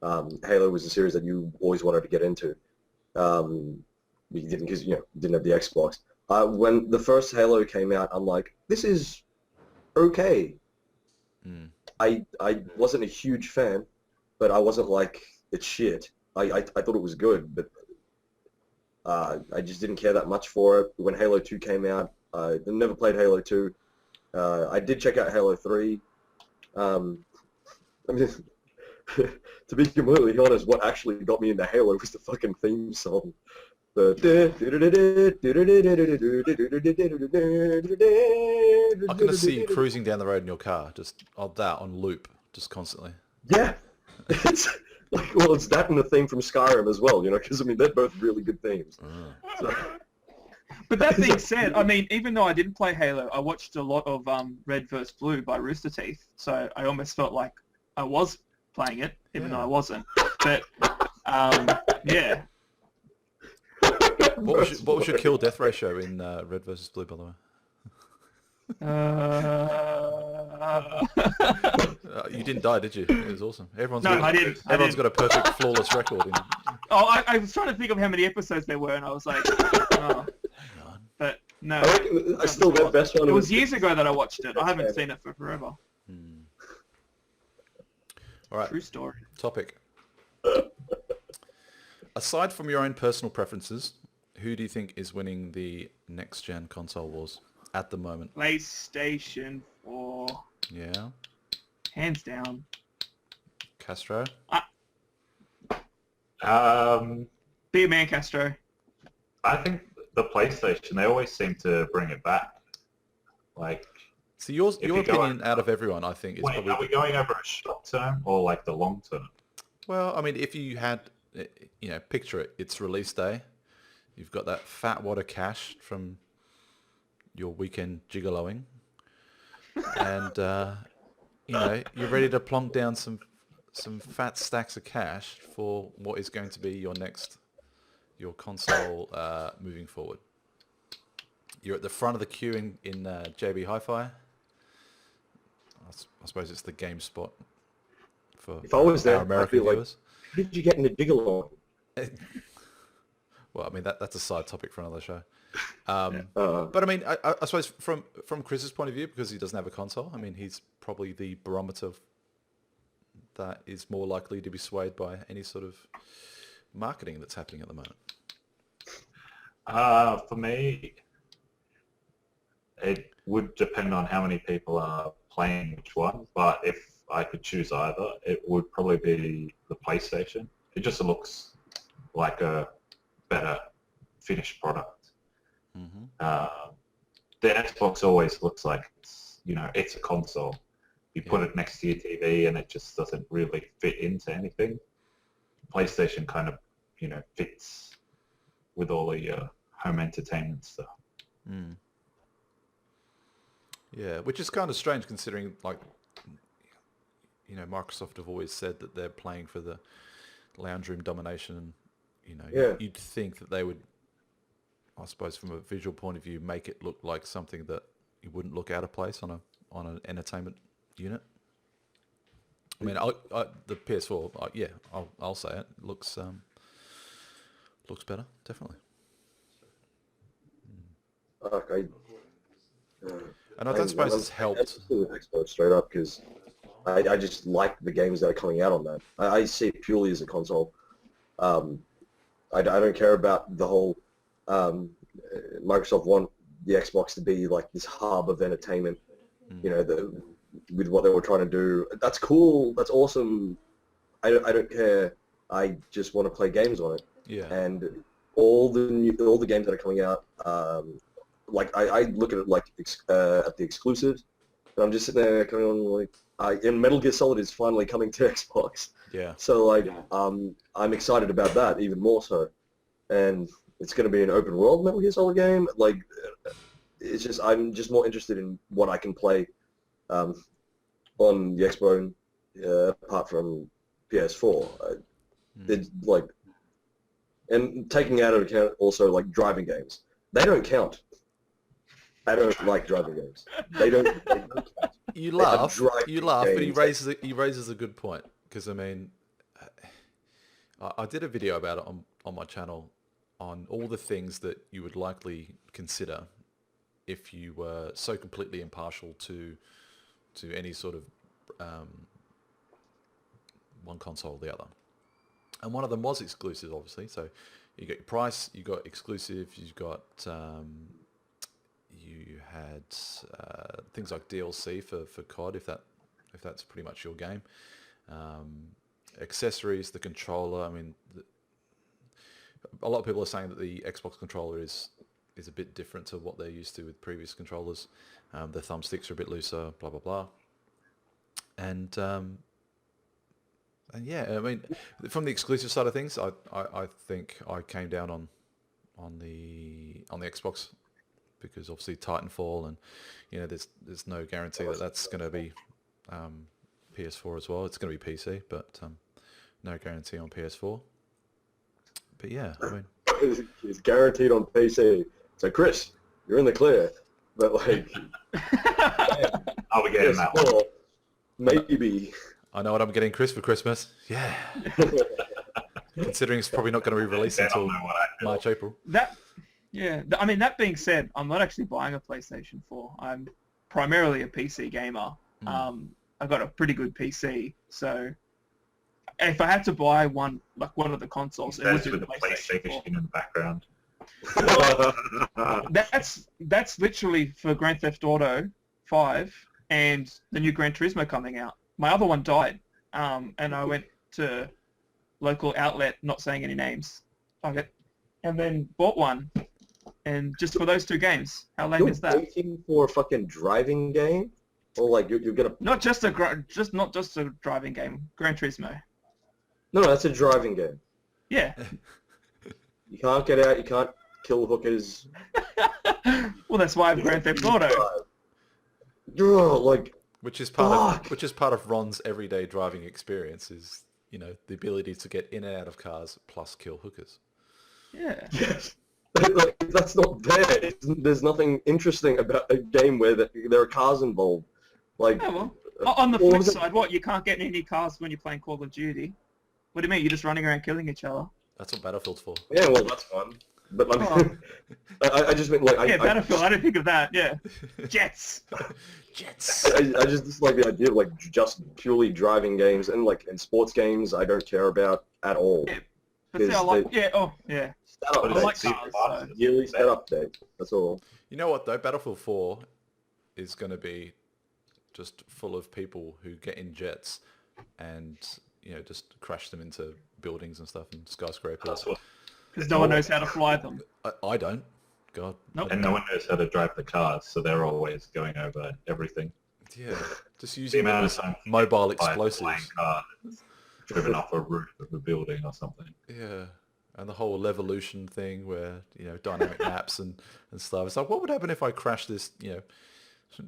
Halo was a series that you always wanted to get into. You didn't because didn't have the Xbox. When the first Halo came out, I'm like, this is okay. I wasn't a huge fan, but I wasn't like it's shit. I thought it was good, but I just didn't care that much for it. When Halo 2 came out, I never played Halo 2. I did check out Halo 3. I mean, to be completely honest, what actually got me into Halo was the fucking theme song. I can just see you cruising down the road in your car, just on loop, just constantly. Yeah, it's it's that and the theme from Skyrim as well, because I mean they're both really good themes. So, But that being said, I mean, even though I didn't play Halo, I watched a lot of Red vs. Blue by Rooster Teeth, so I almost felt like I was playing it, even though I wasn't. But yeah. What was your kill death ratio in Red versus Blue, by the way? You didn't die, did you? It was awesome. No, I didn't. Everyone's got a perfect, flawless record. I was trying to think of how many episodes there were, and I was like, oh. Hang on. But no. I still the best one. It was years ago that I watched it. I haven't seen it for forever. All right. True story. Topic. Aside from your own personal preferences, who do you think is winning the next-gen console wars at the moment? PlayStation 4. Yeah. Hands down. Castro? Be a man, Castro. I think the PlayStation, they always seem to bring it back. Like, So your opinion out of everyone, I think, is wait, probably... are we going over a short term or like the long term? Well, I mean, if you had, picture it, it's release day. You've got that fat wad of cash from your weekend gigoloing. And, you're ready to plonk down some fat stacks of cash for what is going to be your console moving forward. You're at the front of the queue in JB Hi-Fi. I suppose it's the game spot for If I was there, our American I'd be like, viewers. how did you get into Gigolo? Well, I mean, that's a side topic for another show. Uh, But I mean, I suppose from Chris's point of view, because he doesn't have a console, I mean, he's probably the barometer that is more likely to be swayed by any sort of marketing that's happening at the moment. For me, it would depend on how many people are playing which one, but if I could choose either, it would probably be the PlayStation. It just looks like a better finished product. Mm-hmm. The Xbox always looks like it's a console. You put it next to your TV and it just doesn't really fit into anything. PlayStation kind of, fits with all the home entertainment stuff. Mm. Yeah, which is kind of strange considering, like, Microsoft have always said that they're playing for the lounge room domination. You'd think that they would, I suppose, from a visual point of view, make it look like something that you wouldn't look out of place on an entertainment unit. I mean, the PS4, I'll say it looks better, definitely. okay. And I don't suppose it's helped. With Xbox straight up because I just like the games that are coming out on that. I see it purely as a console. I don't care about the whole Microsoft want the Xbox to be like this hub of entertainment. With what they were trying to do. That's cool. That's awesome. I don't care. I just want to play games on it. Yeah. And all the games that are coming out, I look at it like at the exclusives, and I'm just sitting there coming on like, and Metal Gear Solid is finally coming to Xbox. Yeah. So I'm excited about that even more so, and it's going to be an open world Metal Gear Solid game. Like, it's just I'm just more interested in what I can play on the Xbox apart from PS4. It's like, and taking out of account also like driving games. They don't count. I don't like driving games. They don't count. You laugh, but he games. raises a good point, because I mean, I did a video about it on my channel on all the things that you would likely consider if you were so completely impartial to any sort of one console or the other. And one of them was exclusive, obviously. So you got your price, you got exclusive, you've got you had things like DLC for COD, if that's pretty much your game. Accessories, the controller. I mean, a lot of people are saying that the Xbox controller is a bit different to what they're used to with previous controllers. The thumbsticks are a bit looser, blah blah blah. And yeah, I mean, from the exclusive side of things, I think I came down on the Xbox, because obviously Titanfall, and there's no guarantee that that's going to be PS4 as well. It's going to be PC, but no guarantee on PS4. But yeah, I mean, It's guaranteed on PC. So Chris, you're in the clear. But like, Are we getting that one? PS4, maybe. I know what I'm getting Chris for Christmas. Yeah. Considering it's probably not going to be released They don't until know what I feel. March, April. I mean, that being said, I'm not actually buying a PlayStation 4. I'm primarily a PC gamer. I've got a pretty good PC, so if I had to buy one of the consoles, it would That's be with the the PlayStation 4. PlayStation in the background. That's literally for Grand Theft Auto 5 and the new Gran Turismo coming out. My other one died, and I went to local outlet, not saying any names, and then bought one, and just for those two games. How lame You're is that? waiting for a fucking driving game, or like you're gonna? Not just a driving game, Gran Turismo. No, that's a driving game. Yeah. You can't get out. You can't kill hookers. Well, that's why I have Grand Theft Auto. You're like, Which is part Fuck. of Ron's everyday driving experience is, you know, the ability to get in and out of cars plus kill hookers. Yeah. yes. Like, that's not there. There's nothing interesting about a game where there are cars involved. Like, Yeah, well, on the what flip was it? side, what, you can't get in any cars when you're playing Call of Duty? What do you mean? You're just running around killing each other? That's what Battlefield's for. yeah, well, that's fun. But I just meant like, Yeah, Battlefield, I didn't think of that, yeah. Jets! Jets! I just dislike the idea of like just purely driving games and like in sports games I don't care about at all. Yeah. But see, I like, yeah. Setup But I date. like it's cars, fun. so. Yearly setup date. That's all. You know what though? Battlefield 4 is going to be just full of people who get in jets and, you know, just crash them into buildings and stuff and skyscrapers. That's what. Because no one knows how to fly them. I don't. God. Nope. And no one knows how to drive the cars, so they're always going over everything. Yeah. Just The using amount of those time mobile by a flying explosives. car that's driven off a roof of a building or something. Yeah. And the whole Levolution thing where, you know, dynamic maps and stuff. It's like, what would happen if I crashed this, you know,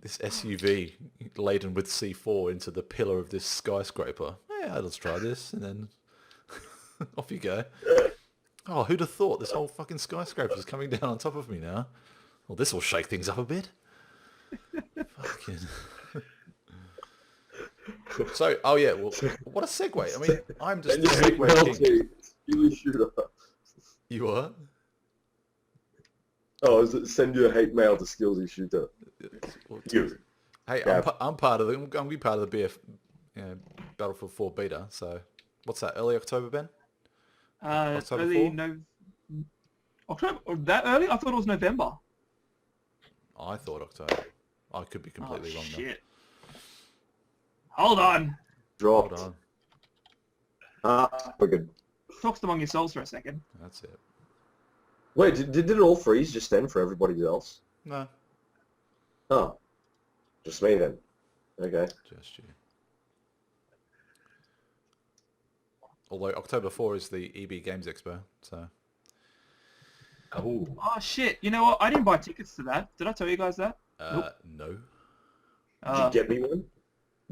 this SUV laden with C4 into the pillar of this skyscraper? Yeah, let's try this. And then off you go. Oh, who'd have thought this whole fucking skyscraper is coming down on top of me now? Well, this will shake things up a bit. Fucking... So, oh yeah, well, what a segue. I mean, I'm just And a you hate segue mail king. to Steely Shooter. You are? Oh, is it send your hate mail to Skillsy Shooter? Well, You. Hey, Yeah. I'm part of the. I'm gonna be part of the BF, you know, Battlefield 4 beta. So, what's that? Early October, Ben? October Early 4? October? Or that early? I thought it was November. I thought October. I could be completely wrong though. Shit. Hold on. Dropped. Hold on. We're good. Talks among yourselves for a second. That's it. Wait, did it all freeze just then for everybody else? No, Oh. Just me then. Okay. just you. Although October 4 is the EB Games Expo, so Oh, Oh shit! You know what? I didn't buy tickets to that. Did I tell you guys that? no, Did Uh, you get me one?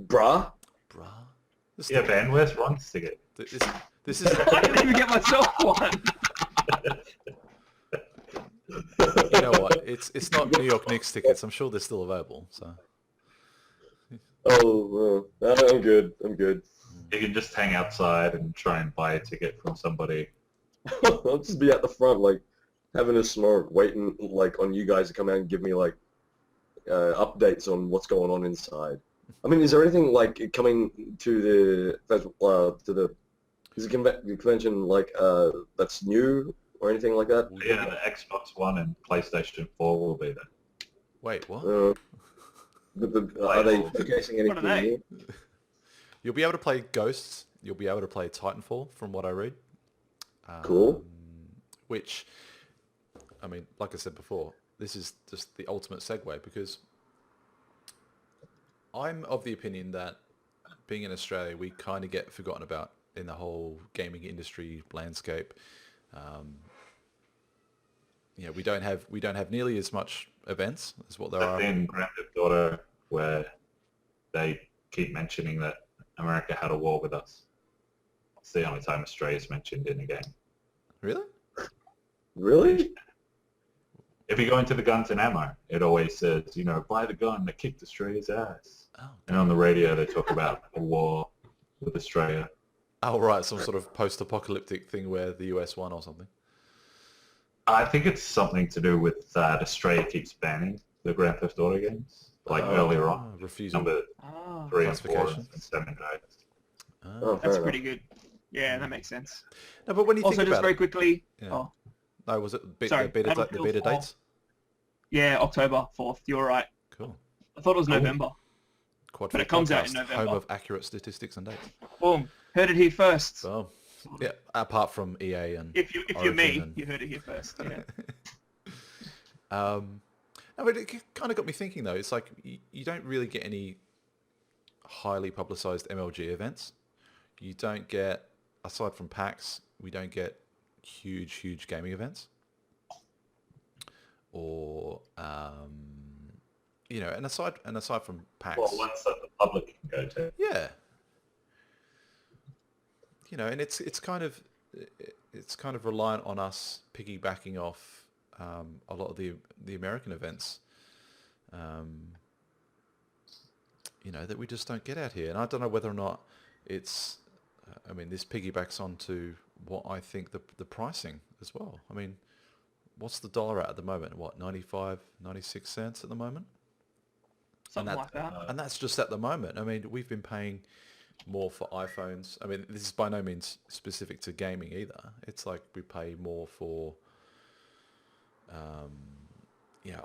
Bruh? bruh. This yeah, thing- Ben, where's Ron's ticket? this is I didn't even get myself one. you know what? It's not New York Knicks tickets. I'm sure they're still available. So Oh, I'm good. I'm good. You can just hang outside and try and buy a ticket from somebody. I'll just be at the front, like, having a smoke, waiting, like, on you guys to come out and give me, like, updates on what's going on inside. I mean, is there anything, like, coming to the convention, like, that's new or anything like that? Yeah, the Xbox One and PlayStation 4 will be there. wait, what? Are they showcasing anything What are they? new? You'll be able to play Ghosts. You'll be able to play Titanfall, from what I read. Cool. Which, I mean, like I said before, this is just the ultimate segue because I'm of the opinion that being in Australia, we kind of get forgotten about in the whole gaming industry landscape. You know, we don't have nearly as much events as what there But are. then Grand Theft Auto, where they keep mentioning that America had a war with us. It's the only time Australia's mentioned in a game. Really? Really? If you go into the guns and ammo, it always says, buy the gun that kicked Australia's ass. Oh, And on the radio, they talk about a war with Australia. oh, right, some sort of post-apocalyptic thing where the US won or something. I think it's something to do with that Australia keeps banning the Grand Theft Auto games, earlier on. Refusal. Number Oh, 3 and 4 Classification. and 7 guys. Oh, that's fair pretty good. Yeah, that makes sense. No, but when you Also, think just about very it, quickly. Yeah. Oh, no, was it Sorry, the beta Battlefield 4. dates? yeah, October 4th. You're right. Cool. I thought it was November. QuadFeed But it comes out in podcast, November. home of accurate statistics and dates. Boom. Heard it here first. So, yeah, apart from EA and If you're Origin me, and- you heard it here first. Yeah. No, but it kind of got me thinking though. It's like you don't really get any highly publicized MLG events. You don't get, aside from PAX, we don't get huge gaming events. Or and aside from PAX, Well, ones that the public can go to. yeah, and it's kind of reliant on us piggybacking off a lot of the American events, that we just don't get out here. And I don't know whether or not it's, this piggybacks onto what I think the pricing as well. I mean, what's the dollar at the moment? What, 95, 96 cents at the moment? Something like that. And that's just at the moment. I mean, we've been paying more for iPhones. I mean, this is by no means specific to gaming either. It's like we pay more for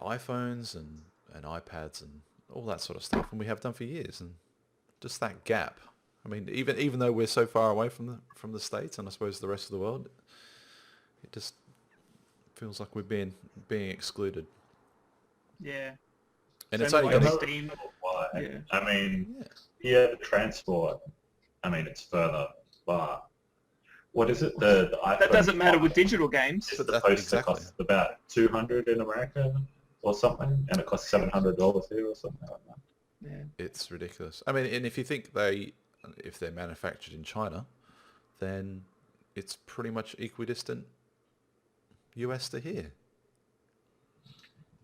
iPhones and iPads and all that sort of stuff, and we have done for years. And just that gap. I mean, even though we're so far away from the States and I suppose the rest of the world, it just feels like we're being excluded. Yeah. And it's Same only way going with to... Steam. Why? Yeah. I mean, yeah, the transport. I mean, it's further, but what is it? The iPhone That doesn't matter 5 with digital games. is But supposed that- to exactly. cost about $200 in America or something, and it costs $700 here or something like that. Yeah. It's ridiculous. I mean, and if you think if they're manufactured in China, then it's pretty much equidistant US to here.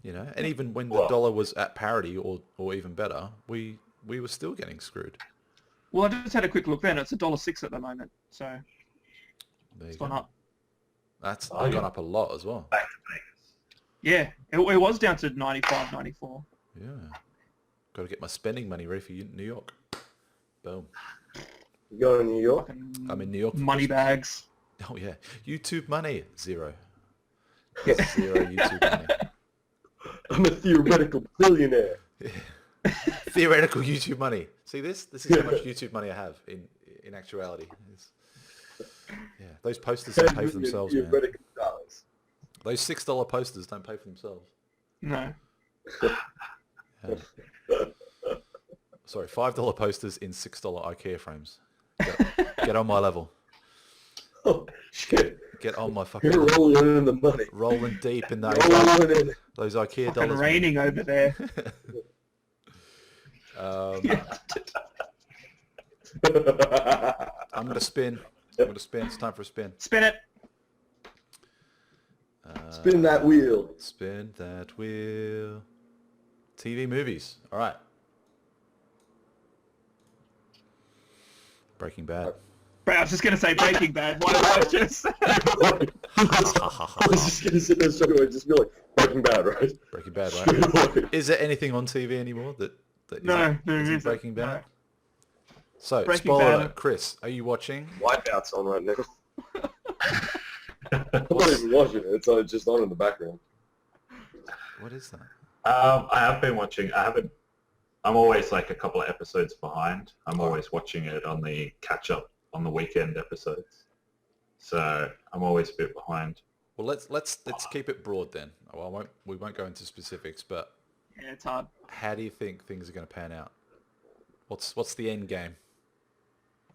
And even when the dollar was at parity or even better, we were still getting screwed. Well, I just had a quick look then. It's $1.06 at the moment. So There it's you gone go. up. That's Oh, yeah. gone up a lot as well. Back to Vegas. Yeah. It was down to 95, 94. Yeah. Got to get my spending money ready for New York. Boom. You go to New York? Fucking I'm in New York. for money Christmas. bags. Oh yeah. YouTube money. Zero. Yeah. Zero YouTube money. I'm a theoretical billionaire. Theoretical YouTube money. See this? This is how much YouTube money I have in actuality. Yeah, those posters don't pay for themselves, man. Theoretical dollars. Those $6 posters don't pay for themselves. No. Sorry, $5 posters in $6 IKEA frames. Get on my level. Oh, shit. Get on my fucking You're level. rolling in the money. Rolling deep in those Rolling in. IKEA Fucking dollars. man. raining over there. I'm gonna spin. It's time for a spin. Spin it. Spin that wheel. Spin that wheel. TV movies. All right. Breaking Bad. I was just going to say Breaking Bad. Why did I just... I was just going to sit there straight away, just be like, Breaking Bad, right? Breaking Bad, Straight right? away. Is there anything on TV anymore that No, there isn't isn't. Breaking Bad? No. So, Breaking spoiler Bad. alert, Chris, are you watching? Wipeout's on right now. I'm not even watching it. It's just on in the background. What is that? I have been watching. I'm always like a couple of episodes behind. I'm always watching it on the catch-up on the weekend episodes. So I'm always a bit behind. Well, let's keep it broad then. Well, we won't go into specifics, but Yeah, it's hard. how do you think things are going to pan out? What's the end game?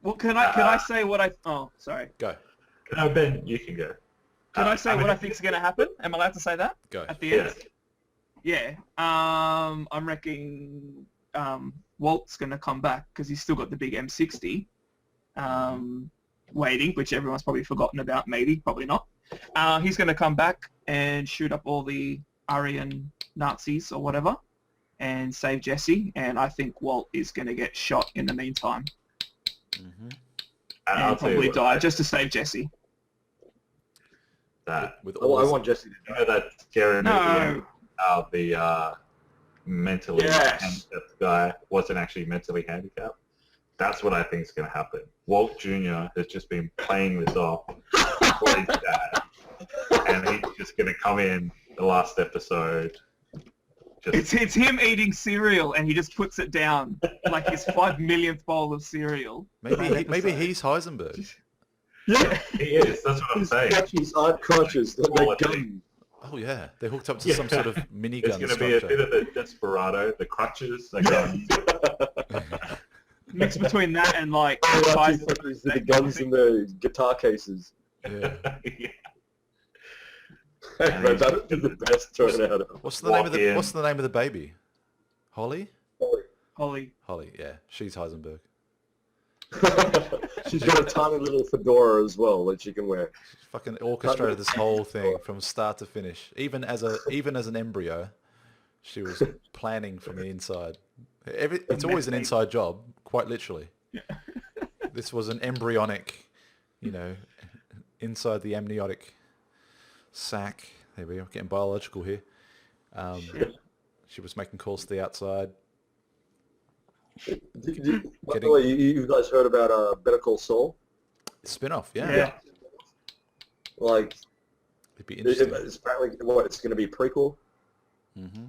Well, can I say what I... Oh, sorry. Go. No, Ben, you can go. Can I say what I think's going to happen? Am I allowed to say that? Go. At the end? Yeah. I'm reckoning Walt's going to come back because he's still got the big M60. waiting, which everyone's probably forgotten about, maybe, probably not. He's going to come back and shoot up all the Aryan Nazis or whatever and save Jesse, and I think Walt is going to get shot in the meantime I'll and tell you probably what, die just to save Jesse. that With Oh, all I this- want Jesse to you know that scary movie No. how the mentally Yes. handicapped guy wasn't actually mentally handicapped? That's what I think is going to happen. Walt Jr. has just been playing this off for his dad, and he's just going to come in the last episode. It's him eating cereal, and he just puts it down like his 5 millionth bowl of cereal. Maybe he's Heisenberg. Yeah. He is. That's what I'm His saying. crutches aren't crutches. They're Quality. guns. Oh yeah, they're hooked up to some sort of There's minigun going to be a structure. bit of the Desperado, the crutches, the guns. Mix between that and like Crutches, Tyson- the guns and the guitar cases. Yeah. Yeah. Hey, bro, that would be the best turnout. What's the name of Walk in. What's the name of the baby? Holly? Holly. Holly, yeah, she's Heisenberg. She's got a tiny little fedora as well that she can wear. She's fucking orchestrated this whole thing from start to finish. Even as an embryo, she was planning from the inside. It's always an inside job, quite literally. This was an embryonic, inside the amniotic sac. There we go, getting biological here. She was making calls to the outside. By the way, you guys heard about Better Call Saul? Spin-off, yeah. Yeah. Like, It'd be interesting. it's apparently it's going to be a prequel, Mm-hmm.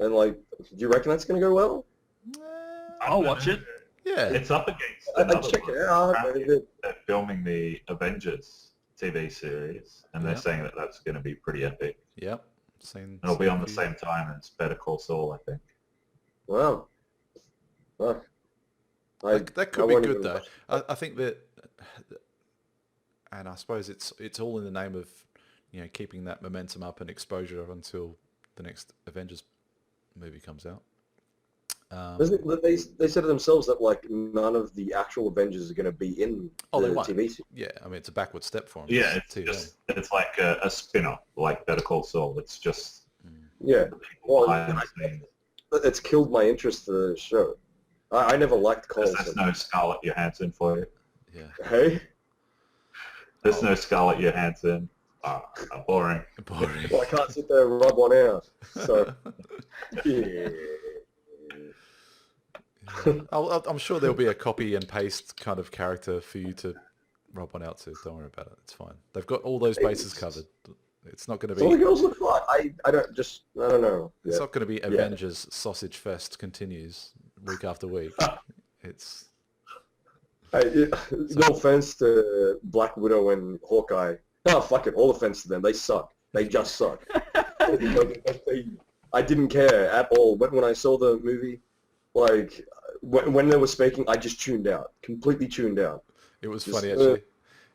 and like, do you reckon that's going to go well? I'll watch it. Yeah. It's up against I'd another check one. it out. Apparently they're filming the Avengers TV series, and they're Yeah. saying that that's going to be pretty epic. Yep. Seen. It'll be on the few- same time as Better Call Saul, I think. Wow. Fuck. That could I be won't good even though. watch I think that, and I suppose it's all in the name of keeping that momentum up and exposure until the next Avengers movie comes out. They said to themselves that like none of the actual Avengers are going to be in Oh, they the won't. TV series. Yeah, I mean it's a backward step for them. Yeah, it's like a spin-off, like Better Call Saul. It's just Yeah. people Well, behind the scenes. It's killed my interest for the show. I never liked Cole. There's no Scarlett Johansson for you. Yeah. Hey? There's no Scarlett Johansson. Boring. Boring. Well, I can't sit there and rub one out. So, yeah. I'm sure there'll be a copy and paste kind of character for you to rub one out to. Don't worry about it. It's fine. They've got all those bases covered. It's not going to So the be. girls look like. I don't know. It's Yeah. not going to be Avengers Sausage Fest continues week after week. It's Hey, no offense to Black Widow and Hawkeye. No, fuck it. All offense to them. They suck. They just suck. I didn't care at all. When I saw the movie, like, when they were speaking, I just tuned out. Completely tuned out. It was Just, funny actually.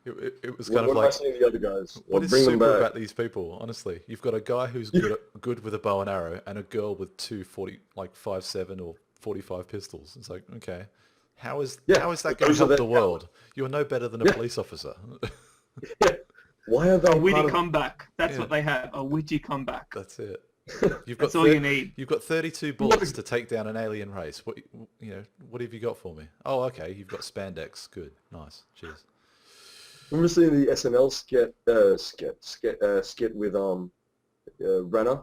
It was kind What of am I like, saying to the other guys? what is Bring them super back. about these people? Honestly, you've got a guy who's good with a bow and arrow, and a girl with two 5.7 or 45 pistols. It's like, okay, how is that going to those are help the- the world? You're no better than a police officer. Why are they A witty part of- comeback. That's Yeah. what they have. A witty comeback. That's it. You've got That's all you need. You've got 32 bullets to take down an alien race. What have you got for me? Oh, okay, you've got spandex. Good, nice. Cheers. Remember seeing the SNL skit with Renner?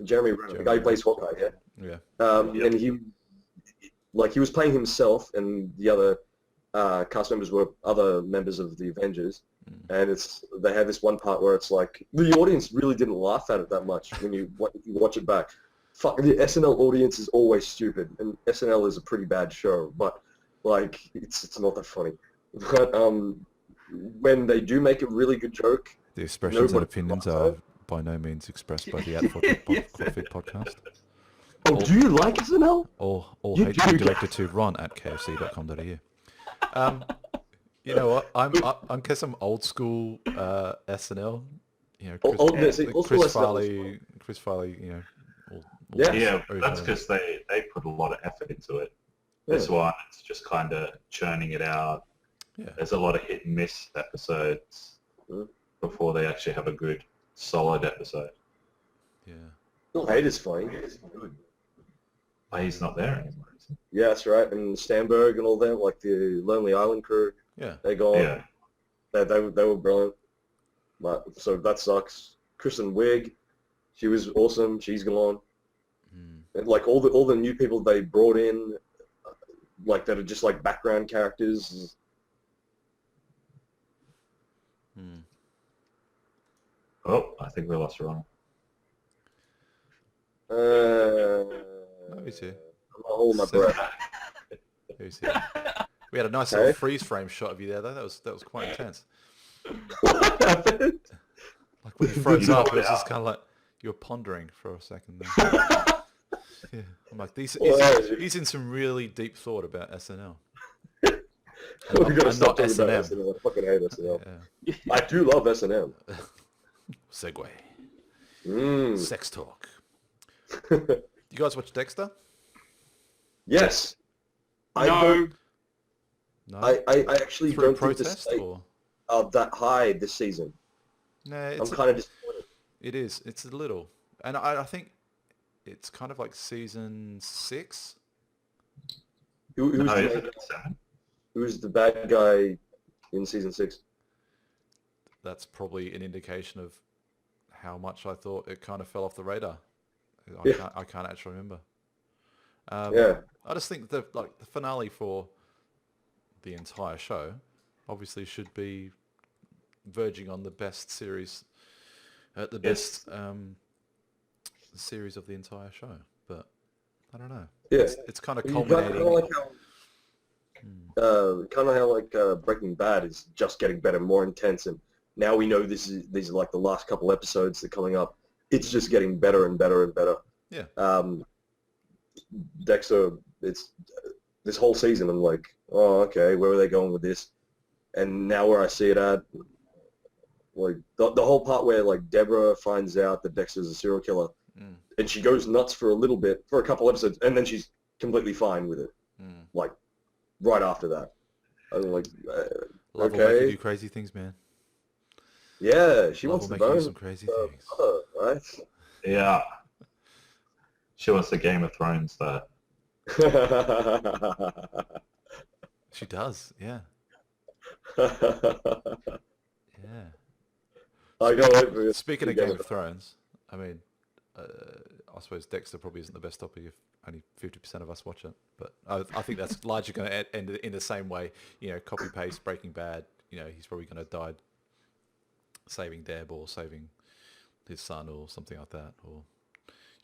Jeremy Renner, the guy who plays Hawkeye, yeah. Yeah. And he was playing himself, and the other cast members were other members of the Avengers. And they had this one part where it's like the audience really didn't laugh at it that much when you watch it back. Fuck, the SNL audience is always stupid, and SNL is a pretty bad show, but like it's not that funny. But when they do make a really good joke, The expressions and Nobody opinions laughs are at it. by no means expressed by the QuadFeed podcast. oh, do you like SNL? All You hate do. directed to ron@kfc.com.au. You know what? I guess I'm old school SNL. Chris Farley. Chris Farley. All Yeah. those Yeah, over that's them. because they put a lot of effort into it. Yeah. This one, it's just kind of churning it out. Yeah. There's a lot of hit and miss episodes Mm. before they actually have a good, solid episode. Yeah. Bill Hader's funny. He's good. But he's not there anymore, is he? Yeah, that's right. And Stamberg and all them, like the Lonely Island crew, Yeah. they gone. Yeah. They were brilliant. But so that sucks. Kristen Wiig, she was awesome. She's gone. Mm. And like all the new people they brought in, like that are just like background characters. Mm. Oh, I think we lost Ronald. No, he's here. I'm not holding my breath. Who's here? We had a nice Okay. little freeze frame shot of you there, though. That was quite intense. What happened? Like when you froze You up, know it was it just kind of like you were pondering for a second there. Yeah, I'm like, he's in some really deep thought about SNL. We gotta and stop not talking about S&M. SNL. I fucking hate SNL. Yeah. I do love SNL. Segue. Mm. Sex talk. You guys watch Dexter? Yes. I No. don't- No. I actually Through don't think the protest state or? of that high this season. No, I'm kind of disappointed. it is. It's a little, and I think it's kind of like season 6. Who's, No, the, is it 7? who's the bad guy in season 6? That's probably an indication of how much I thought it kind of fell off the radar. Yeah. I can't actually remember. Yeah. I just think the finale for the entire show obviously should be verging on the best series, the Yes. best series of the entire show. But I don't know. Yeah. It's kind of Kind of culminating. like how, Breaking Bad is just getting better, more intense, and now we know these are like the last couple episodes that are coming up. It's just getting better and better and better. Yeah. Dexter, it's this whole season. I'm like, oh, okay, where are they going with this? And now where I see it at, like the whole part where like Deborah finds out that Dexter's a serial killer, Mm. and she goes nuts for a little bit, for a couple episodes, and then she's completely fine with it. Mm. Like right after that, I'm like, Love will make you okay, do crazy things, man. yeah, she Love wants will to make you do bone some crazy her things. brother, right? Yeah. She wants the Game of Thrones, that. She does, yeah. Yeah. I can't wait for it. Speaking of Game of Thrones, I mean, I suppose Dexter probably isn't the best topic if only 50% of us watch it. But I think that's largely going to end in the same way. You know, copy paste Breaking Bad. You know, he's probably going to die saving Deb or saving his son or something like that. Or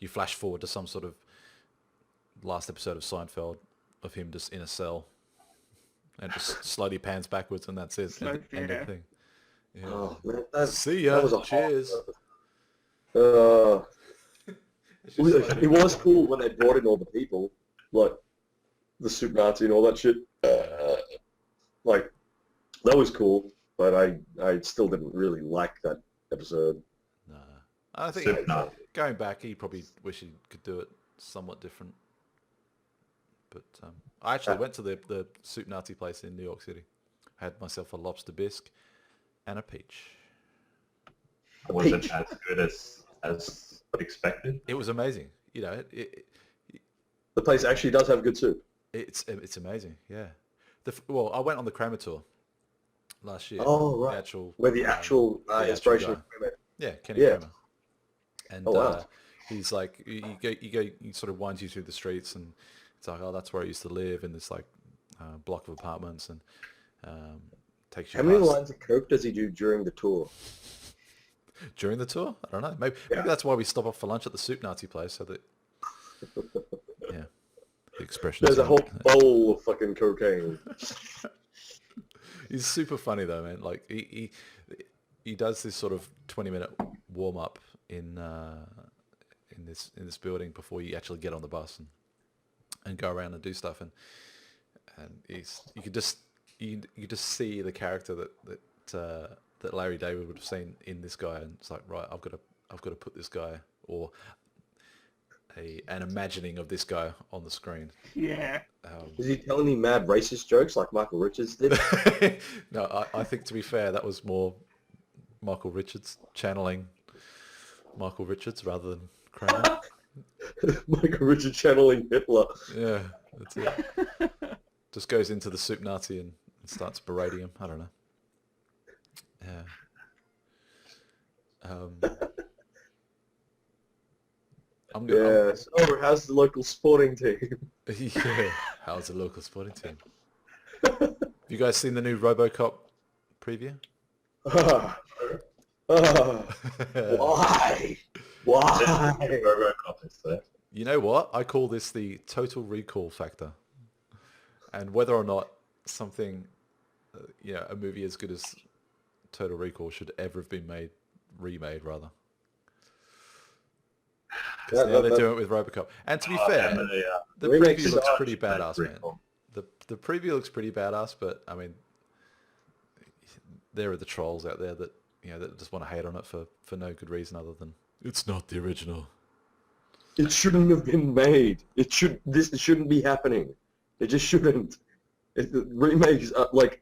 you flash forward to some sort of last episode of Seinfeld of him just in a cell and just slowly pans backwards and that's it. So, End of yeah. thing. Yeah. Oh man, that, See ya. that was a Cheers. It's just like- It was cool when they brought in all the people, like the Soup Nazi and all that shit. Like that was cool, but I still didn't really like that episode. Nah. I think Soup Nazi. going back, he probably wish he could do it somewhat different. But I actually went to the Soup Nazi place in New York City. Had myself a lobster bisque and a peach. Was it as good as expected? It was amazing. You know, The place actually does have good soup. it's amazing. Yeah. Well, I went on the Kramer tour last year. Oh right, The actual, where the actual the inspiration. actual yeah, Kenny Yeah. Kramer. And Oh, wow. he's like, he sort of winds you through the streets, and it's like, oh, that's where I used to live in this like block of apartments, and takes you. How many past- lines of coke does he do during the tour? during the tour? I don't know. Maybe Yeah. that's why we stop off for lunch at the Soup Nazi place, so that yeah, the expression. There's is a whole bowl of fucking cocaine. He's super funny though, man. Like he does this sort of 20-minute warm up in this building before you actually get on the bus and go around and do stuff, and you could just see the character that Larry David would have seen in this guy, and it's like, right, I've got to put this guy, or an imagining of this guy on the screen. Yeah. Is he telling me mad racist jokes like Michael Richards did? No, I think to be fair, that was more Michael Richards channeling Michael Richards rather than Kramer. Michael Richards channeling Hitler. Yeah, that's it. Just goes into the soup Nazi and starts berating him. I don't know. Yeah. Yeah. So how's the local sporting team? Yeah. How's the local sporting team? Have you guys seen the new RoboCop preview? Why? Why? RoboCop is there. You know what? I call this the total recall factor. And whether or not something, a movie as good as Total Recall should ever have been remade rather. Because now they're doing it with RoboCop. And to be fair, the preview looks pretty badass, man. The preview looks pretty badass, but I mean, there are the trolls out there that that just want to hate on it for no good reason other than it's not the original. It shouldn't have been made. This shouldn't be happening. It just shouldn't. Remakes like,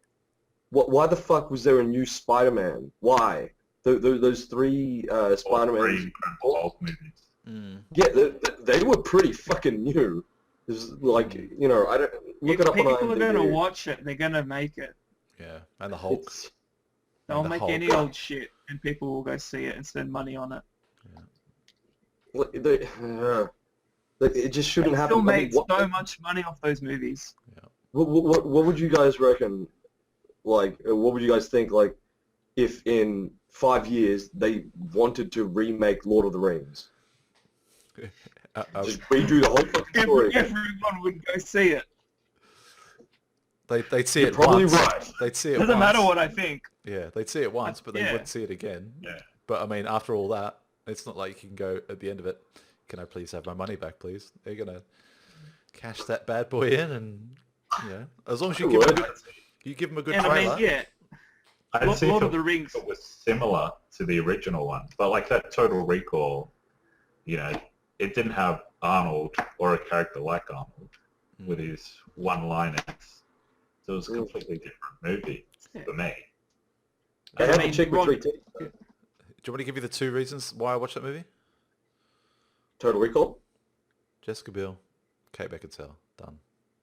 why the fuck was there a new Spider-Man? Why? Those three Spider-Man movies. Mm. Yeah, they were pretty fucking new. It was like, I don't look it up on IMDb. People are gonna watch it. They're gonna make it. Yeah, and the Hulk. They'll make any old shit, and people will go see it and spend money on it. Yeah. It just shouldn't happen. Still made so much money off those movies. Yeah. What would you guys reckon? Like, what would you guys think? Like, if in 5 years they wanted to remake Lord of the Rings, just redo the whole fucking story. Everyone would go see it. They'd see You're it probably once. right. They'd see it Doesn't once. matter what I think. Yeah, they'd see it once, but they Yeah. wouldn't see it again. Yeah. But I mean, after all that, it's not like you can go at the end of it, can I please have my money back, please? They're going to cash that bad boy in and, as long as you give them a good And trailer. I mean, yeah, I'd see Lord if of the Rings. it was similar to the original one, but like that Total Recall, it didn't have Arnold or a character like Arnold with his one-liners. So it was a completely different movie for me. They had a chick with 3 tits. Do you want me to give you the 2 reasons why I watched that movie? Total Recall? Jessica Biel, Kate Beckinsale, done.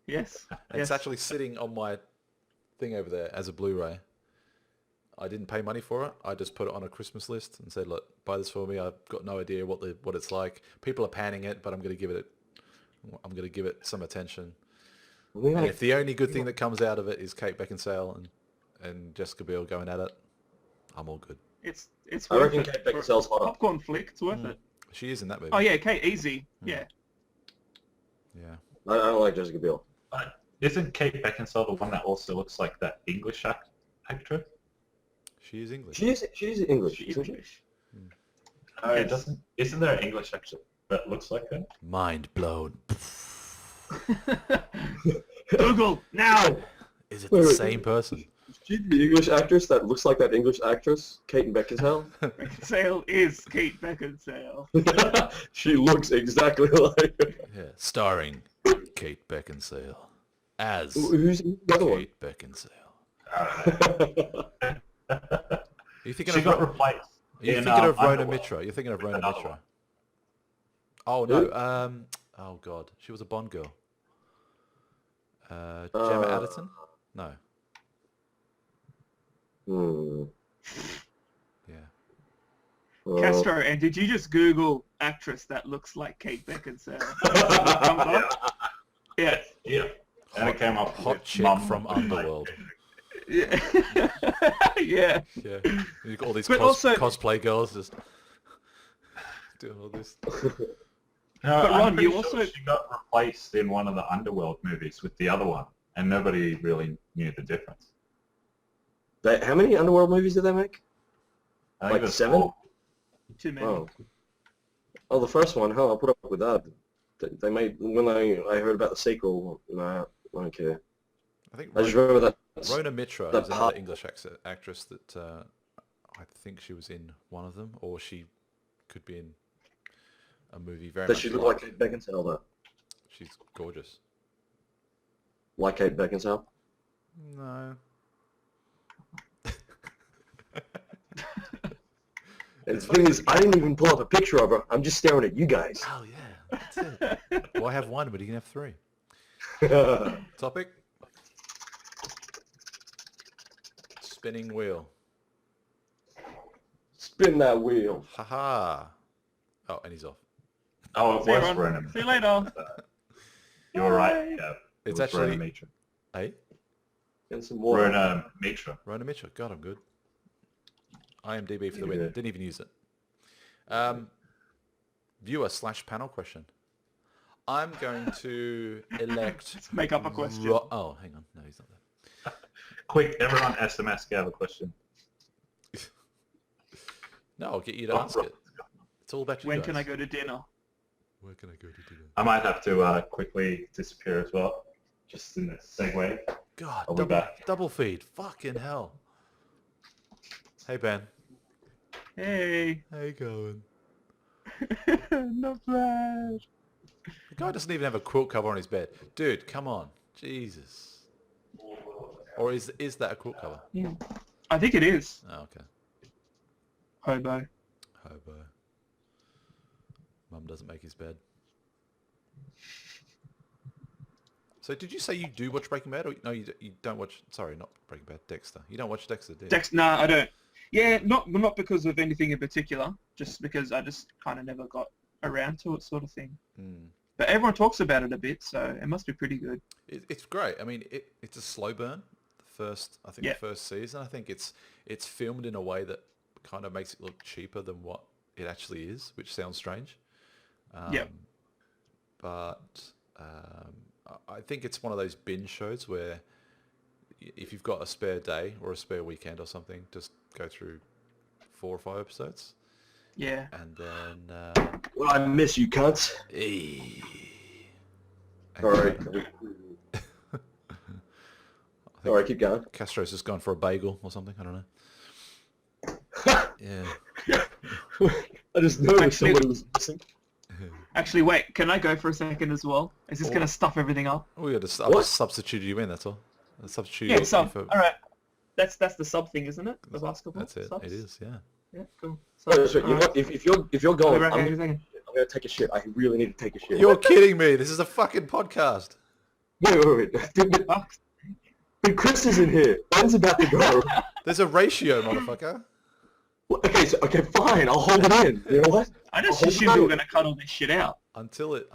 Yes. And it's actually sitting on my thing over there as a Blu-ray. I didn't pay money for it. I just put it on a Christmas list and said, look, buy this for me. I've got no idea what it's like. People are panning it, but I'm going to give it some attention. And if the only good thing that comes out of it is Kate Beckinsale and Jessica Biel going at it, I'm all good. It's I worth reckon it. Kate Beckinsale's For a hot. popcorn flick, it's worth it. She is in that movie. Oh yeah, Kate, easy. Yeah. Yeah. I don't like Jessica Biel. Isn't Kate Beckinsale the one that also looks like that English actress? She is English. She's English, She's isn't she? English. No, Yes. it doesn't. Isn't there an English actress that looks like her? Mind blown. Google now. Is it Wait, the wait. same person? She's the English actress that looks like that English actress, Kate Beckinsale. Beckinsale is Kate Beckinsale. She looks exactly like her. Yeah. Starring Kate Beckinsale as Who's the other one? Kate Beckinsale. Uh, Are you thinking she of got replaced. You're in, thinking of Rona Underworld. Mitra. You're thinking of Rona Another Mitra. one. Oh Who? no. Oh god, she was a Bond girl. Gemma Addison? No. Hmm. Yeah. Castro, and did you just Google actress that looks like Kate Beckinsale? Comes up? Yeah. Yeah. And it came up Hot with chick Mum from with Underworld. Yeah. Yeah. Yeah. You've got all these But also- cosplay girls just doing all this. No, But I'm Ron, pretty you sure also- she got replaced in one of the Underworld movies with the other one, and nobody really knew the difference. How many Underworld movies did they make? I think Like it was 7? 4. Too many. Oh, the first one. Hell, I'll put up with that. They made when I heard about the sequel. Nah, I don't care. I think I just remember that. Rona Mitra that is part- another English actress that I think she was in one of them, or she could be in a movie very Does much she look like Kate Beckinsale though? She's gorgeous. Like Kate Beckinsale? No. And the thing is, I didn't even pull up a picture of her. I'm just staring at you guys. Oh yeah, that's it. Why have one, but you can have three? Topic? Spinning wheel. Spin that wheel. Haha. Oh, and he's off. Oh, it See you, was Ron. Rona. See you later. You were right. Yeah. It's was actually- Rona Mitra. Hey, And some water. Rona Mitra. Rona Mitchell. God, I'm good. IMDb for the Yeah. win. Didn't even use it. Viewer/panel question. I'm going to elect... Let's make up a question. Oh, hang on. No, he's not there. Quick, everyone SMS Gav a question. No, I'll get you to ask it. It's all about you When guys. can I go to dinner? Where can I go to dinner? I might have to quickly disappear as well, just in a segue. God, I'll be back. double feed. Fucking hell. Hey, Ben. Hey. How you going? Not bad. The guy doesn't even have a quilt cover on his bed. Dude, come on. Jesus. Or is that a quilt cover? Yeah. I think it is. Oh, okay. Hobo. Hobo. Mum doesn't make his bed. So did you say you do watch Breaking Bad? Or no, you don't watch... Sorry, not Breaking Bad. Dexter. You don't watch Dexter, do you? No, I don't. Yeah, not because of anything in particular. Just because I just kind of never got around to it, sort of thing. Hmm. But everyone talks about it a bit, so it must be pretty good. It's great. I mean, it's a slow burn. The first season. I think it's filmed in a way that kind of makes it look cheaper than what it actually is, which sounds strange. But I think it's one of those binge shows where if you've got a spare day or a spare weekend or something, just go through 4 or 5 episodes. Yeah. And then... Well, I miss you, cunts. All right. All right, keep going. Castro's just gone for a bagel or something. I don't know. Yeah. I just noticed Actually- somebody was missing. Actually, wait. Can I go for a second as well? Is this going to stuff everything up? We got to What? substitute you in. That's all. Substitute Yeah, you sub. for... All right. That's the sub thing, isn't it? The basketball. That's it. Subs? It is. Yeah. Yeah, cool. Oh, so, you know what? If you're going, Alright, I'm okay, second. gonna take a shit. I really need to take a shit. You're kidding me. This is a fucking podcast. Wait. Dude, Fuck. but Chris is in here. Ben's about to go. There's a ratio, motherfucker. Well, okay, fine. I'll hold it in. You know what? I just Oh, assumed we no. were going to cut all this shit out. Until it.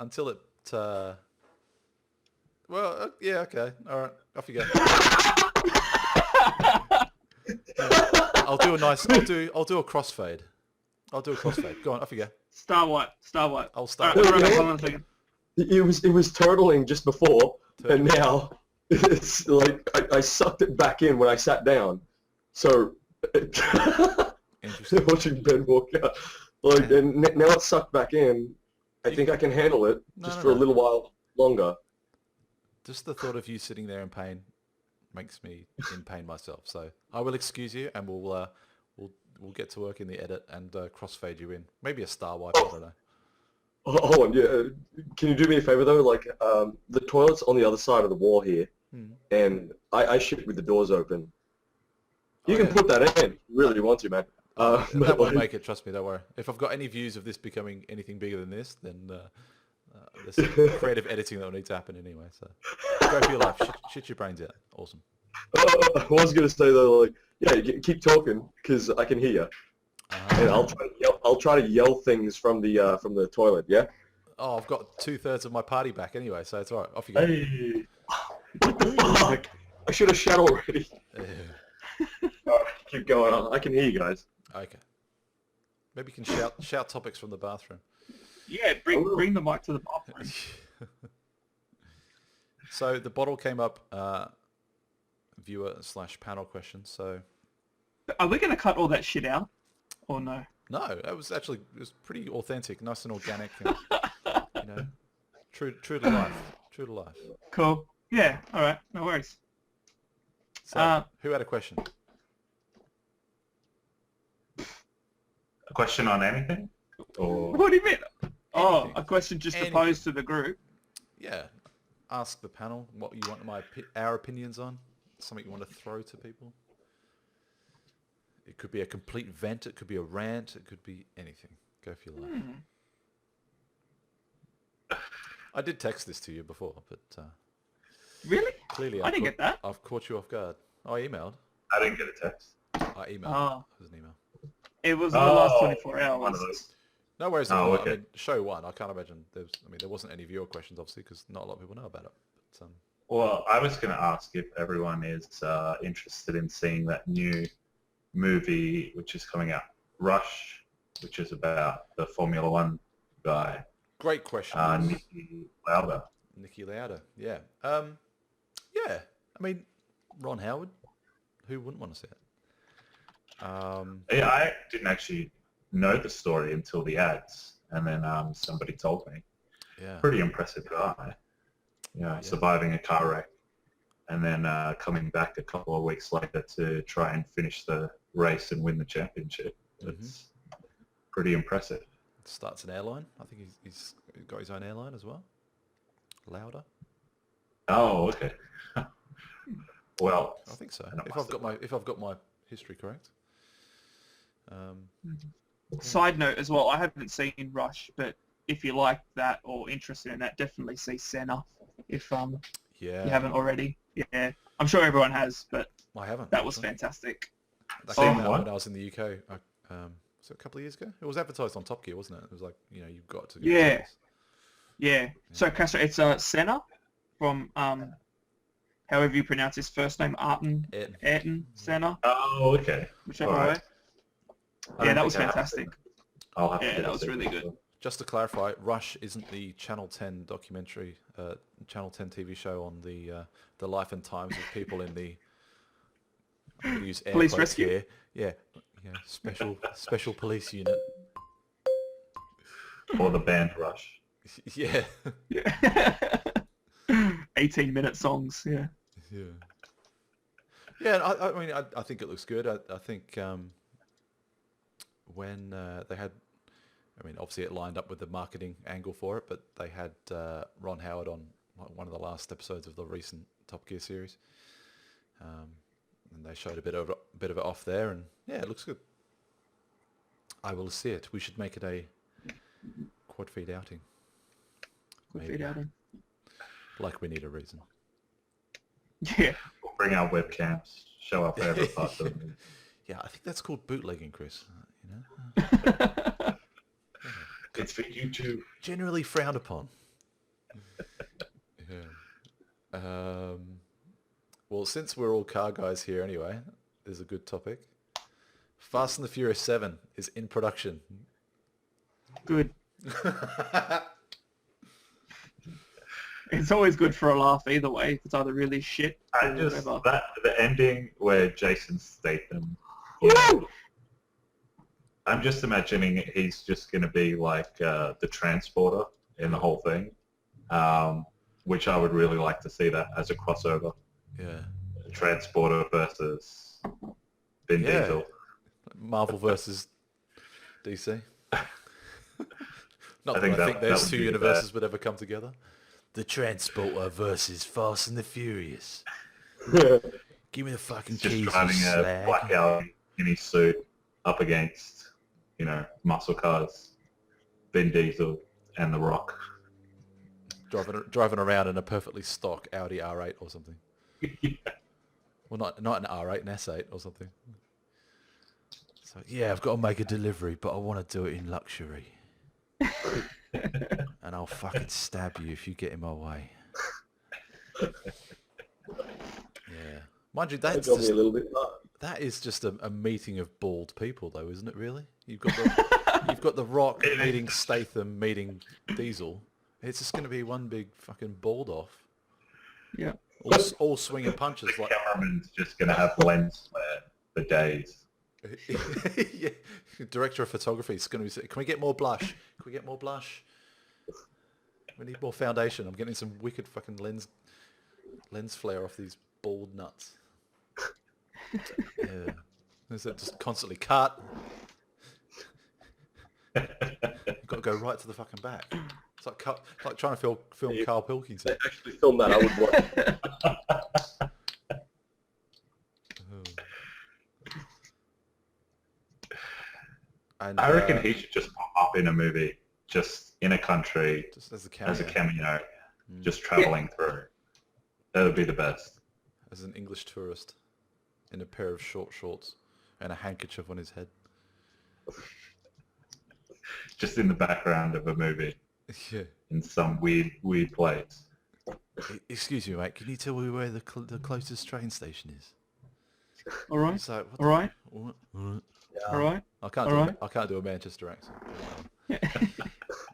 Well, yeah, okay. All right, off you go. I'll do a crossfade. I'll do a crossfade. Go on, off you go. Star what? I'll start. Alright, Yeah. hold on a second. It was turtling just before, and now it's like I sucked it back in when I sat down. So Interesting. watching Ben walk out, like, and now it's sucked back in. I think I can handle it just for a little while longer. Just the thought of you sitting there in pain makes me in pain myself. So I will excuse you, and we'll get to work in the edit and crossfade you in. Maybe a star wipe. I don't know. Oh, hold on, yeah. Can you do me a favor though? Like, the toilet's on the other side of the wall here, and I shit with the doors open. You can put that in if you really want to, man. That will make it. Trust me. Don't worry. If I've got any views of this becoming anything bigger than this, then there's some creative editing that will need to happen anyway. So go for your life. Shit your brains out. Awesome. I was gonna say though, like, yeah, keep talking because I can hear you, and I'll try to yell things from the toilet. Yeah. Oh, I've got 2/3 of my party back anyway, so it's all right. Off you go. Hey. What the fuck? I should have shut already. Alright, keep going on. I can hear you guys. Okay. Maybe you can shout topics from the bathroom. Yeah, bring the mic to the bathroom. So the bottle came up, viewer/panel question. So Are we going to cut all that shit out? Or no? no, it was pretty authentic, nice and organic, and, true to life. True to life. Cool. Yeah, alright, no worries. So who had a question? A question on anything? Or What do you mean? Oh, Anything. a question just to Anything. pose to the group. Yeah. Ask the panel what you want our opinions on. Something you want to throw to people. It could be a complete vent. It could be a rant. It could be anything. Go if you like. I did text this to you before, but Really? clearly I didn't get that. I've caught you off guard. I emailed. I didn't get a text. I emailed. Oh. It was an email. It was in the last 24 one of hours. those. No worries. Oh, I okay. mean, show one. I can't imagine there wasn't any viewer questions, obviously, because not a lot of people know about it. But, Well, I was going to ask if everyone is interested in seeing that new movie which is coming out, Rush, which is about the Formula One guy, great question. Nicky Lauda. Nicky Lauda. Yeah. Yeah. I mean, Ron Howard. Who wouldn't want to see it? Yeah, I didn't actually know the story until the ads, and then somebody told me. Yeah. Pretty impressive guy. Surviving a car wreck, and then coming back a couple of weeks later to try and finish the race and win the championship. That's pretty impressive. Starts an airline. I think he's got his own airline as well. Lauda. Oh, okay. Well, I think so. And it If I've got my history correct. Side note as well, I haven't seen Rush, but if you like that or interested in that, definitely see Senna if you haven't already. Yeah, I'm sure everyone has, but I haven't. that was actually. fantastic. That Same came out one? when I was in the UK. Was it a couple of years ago? It was advertised on Top Gear, wasn't it? It was like, you've got to. Yeah. Yeah. So Castro, it's Senna from however you pronounce his first name, Ayrton Senna, oh, okay. whichever All way. right. I Yeah, don't that was think I have fantastic. I'll have to Yeah, get that a was see really this good. one. Just to clarify, Rush isn't the Channel 10 documentary, Channel 10 TV show on the life and times of people in the I'm gonna use air Police quotes rescue? here. Yeah, special police unit. Or the band Rush. Yeah, Yeah. 18-minute songs, yeah. yeah, yeah. I mean, I think it looks good. I think when they had, I mean, obviously it lined up with the marketing angle for it, but they had Ron Howard on one of the last episodes of the recent Top Gear series, and they showed a bit of it off there, and yeah, it looks good. I will see it. We should make it a QuadFeed outing. Feed outing. Like we need a reason. Yeah. We'll bring our webcams, show up every part of the movie. Yeah, I think that's called bootlegging, Chris. You know, It's for YouTube. generally frowned upon. Yeah. Well, since we're all car guys here anyway, there's a good topic. Fast and the Furious 7 is in production. Good. It's always good for a laugh either way. It's either really shit or whatever. The ending where Jason Statham. Woo! I'm just imagining he's just going to be like the transporter in the whole thing, which I would really like to see that as a crossover. Yeah. Transporter versus Vin Yeah. Diesel. Marvel versus DC. Not I that think I that- think those that would two be universes would ever come together. The Transporter versus Fast and the Furious. Give me the fucking Just keys, you driving a slag. black Audi in his suit up against, muscle cars, Vin Diesel and The Rock. Driving around in a perfectly stock Audi R8 or something. Well, not an R8, an S8 or something. So yeah, I've got to make a delivery, but I want to do it in luxury. And I'll fucking stab you if you get in my way. Yeah, mind you, That that's got me just, a little bit. that is just a meeting of bald people, though, isn't it? Really, you've got the Rock meeting Statham meeting Diesel. It's just going to be one big fucking bald off. Yeah. All swinging punches The like. cameraman's just going to have lens flare for days. Yeah. Director of photography is going to be. Can we get more blush? Can we get more blush? We need more foundation. I'm getting some wicked fucking lens flare off these bald nuts. Yeah. Is it just constantly cut? You've got to go right to the fucking back. It's like trying to film Carl Pilkington. They actually filmed that. I would watch. And, I reckon he should just pop up in a movie, just in a country, just as a cameo, just traveling through. That would be the best. as an English tourist, in a pair of short shorts and a handkerchief on his head. Just in the background of a movie, Yeah. in some weird place. Excuse me, mate. Can you tell me where the closest train station is? All right. It's like, All right. what? All right. I can't. All right. I can't do a Manchester accent. Yeah.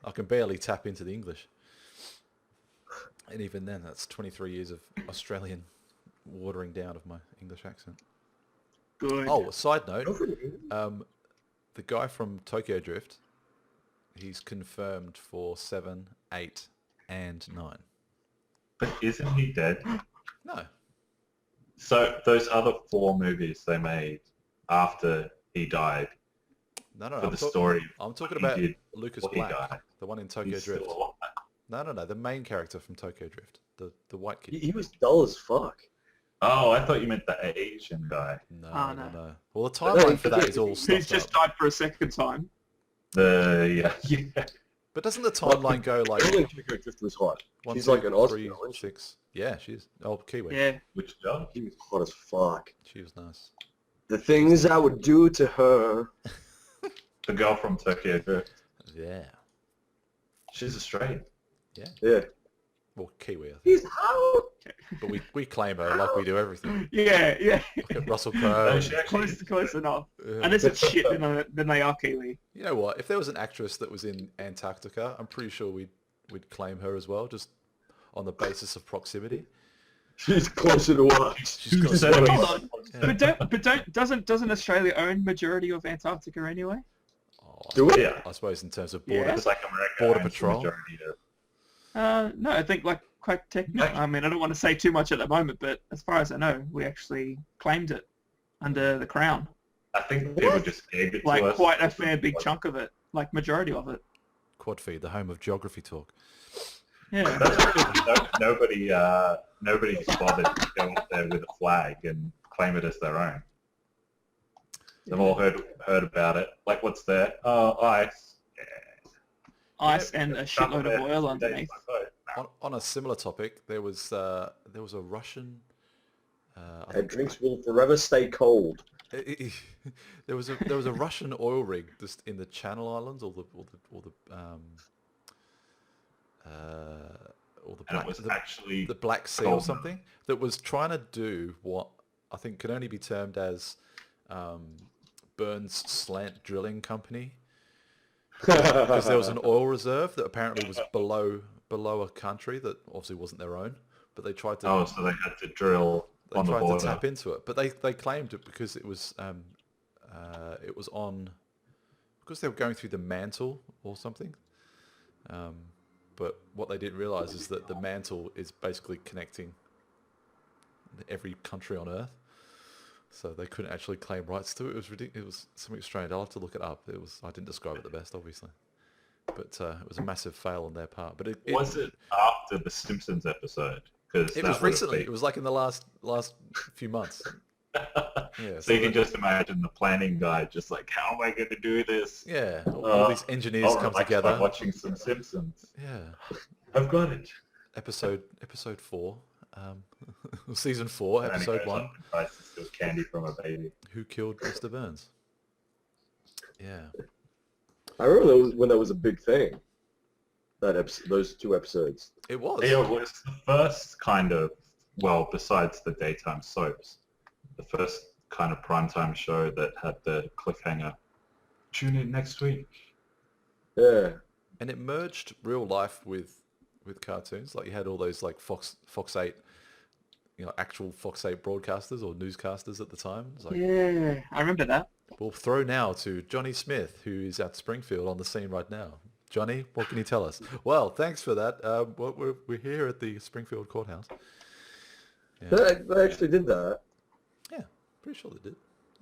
I can barely tap into the English, and even then, that's 23 years of Australian watering down of my English accent. Good. Oh, a side note, the guy from Tokyo Drift, he's confirmed for 7, 8, and 9. But isn't he dead? No, So those other 4 movies they made after he died no. for the story. I'm talking he about did Lucas before he Black, died. the one in Tokyo He's Drift. still alive. No, the main character from Tokyo Drift, the white kid. He was dull as fuck. Oh, I thought you meant the Asian guy. Oh, No. no. Well, the timeline for that is all He's stuffed just up. died for a second time. Yeah. But doesn't the timeline go like Girl in Tokyo Drift was hot. 1, She's 2, like an Aussie 3, girl, isn't she? 6? Yeah, she's Kiwi. Yeah. Which job? She was hot as fuck. She was nice. The things I would do to her. The girl from Tokyo Drift. Yeah. She's Australian. Yeah. Well, Kiwi, I think. He's hot. But we claim her like we do everything. Yeah. Look at Russell Crowe. No, she actually Close enough. Yeah. Unless it's shit, then they are Kiwi. You know what? If there was an actress that was in Antarctica, I'm pretty sure we'd claim her as well, just on the basis of proximity. She's closer to us. She's got said it? Hold on. Yeah. But doesn't Australia own majority of Antarctica anyway? Oh, Do it? Yeah. I suppose in terms of Yeah. border. It's like America. Border owns the Patrol. majority of- No, I think like quite technically. I mean, I don't want to say too much at the moment, but as far as I know, we actually claimed it under the Crown. I think people just gave it Like to us. quite a fair big chunk of it, like majority of it. QuadFeed, the home of geography talk. Yeah. Nobody just bothered to go up there with a flag and claim it as their own. They've all heard about it. Like, what's there? Oh, ice. Yeah. Ice and a shitload of oil underneath. On a similar topic, there was a Russian. I And think- drinks will forever stay cold. there was a Russian oil rig just in the Channel Islands, or the And it was actually the Black Sea or something, that was trying to do what I think could only be termed as Burns Slant Drilling Company, because there was an oil reserve that apparently was below a country that obviously wasn't their own, but they tried to Oh, so they had to drill on the tried border. to tap into it, but they claimed it because it was on because they were going through the mantle or something. But what they didn't realise is that the mantle is basically connecting every country on Earth, so they couldn't actually claim rights to it. It was ridiculous. It was something strange. I'll have to look it up. I didn't describe it the best, obviously, but it was a massive fail on their part. But Was it after the Simpsons episode? Because it was recently. It was like in the last few months. Yeah. So you can just imagine the planning guy just like, how am I going to do this? Yeah. All these engineers I'll come relax by together. watching some Simpsons. Yeah. I've got it. Episode 4, season 4, And then he episode goes 1. up and tries to steal candy from a baby. Who killed Mr. Burns? Yeah. I remember when that was a big thing. Those 2 episodes. It was. It was the first kind of, well, besides the daytime soaps, the first kind of primetime show that had the cliffhanger. Tune in next week. Yeah. And it merged real life with cartoons. Like you had all those like Fox 8, actual Fox 8 broadcasters or newscasters at the time. It's like, Yeah, I remember that. we'll throw now to Johnny Smith, who is at Springfield on the scene right now. Johnny, what can you tell us? Well, thanks for that. We're here at the Springfield courthouse. Yeah, They actually did that. yeah, pretty sure they did.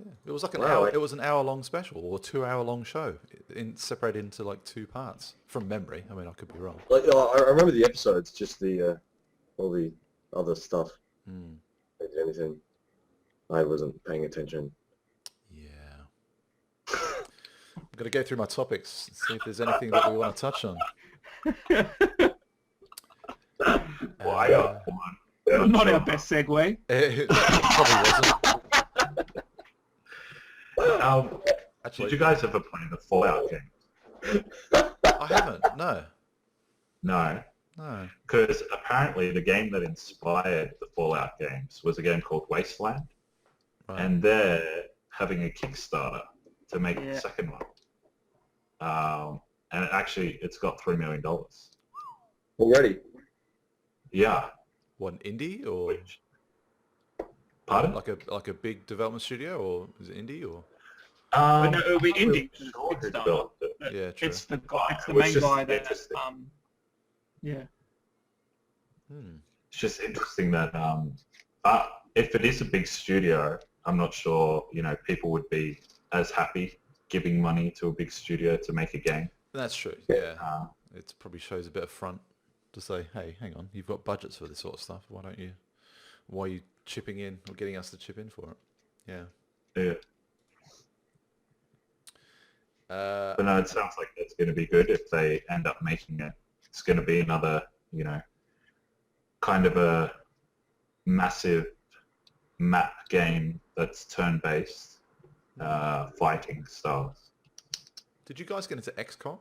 Yeah. It was like an Wow. hour. It was an hour-long special or 2-hour-long show, separated into like 2 parts from memory. I mean, I could be wrong. Like, I remember the episodes, just the all the other stuff. Hmm. If anything, I wasn't paying attention. Yeah. I'm gonna go through my topics and see if there's anything that we want to touch on. Well, I got one. Not our best segue. That probably wasn't. Did Actually, you guys ever play the Fallout game? I haven't. No. No. No. Because apparently the game that inspired the Fallout games was a game called Wasteland. Right. And they're having a Kickstarter to make Yeah. the second one. And it's got $3 million. Already. Yeah. What, an indie or Which, pardon? like a big development studio, or is it indie or? But no, it'll be I'm not really indie. sure who Kickstarter. developed it. But Yeah, true. It's the guy. It's the It was main just guy that. interesting. Yeah. Hmm. It's just interesting that if it is a big studio, I'm not sure, people would be as happy giving money to a big studio to make a game. That's true. Yeah. Uh, It probably shows a bit of front to say, hey, hang on, you've got budgets for this sort of stuff. Why are you chipping in or getting us to chip in for it? Yeah. yeah. Uh, But no, it sounds like that's going to be good if they end up making it. It's going to be another, kind of a massive map game that's turn-based, fighting styles. did you guys get into XCOM?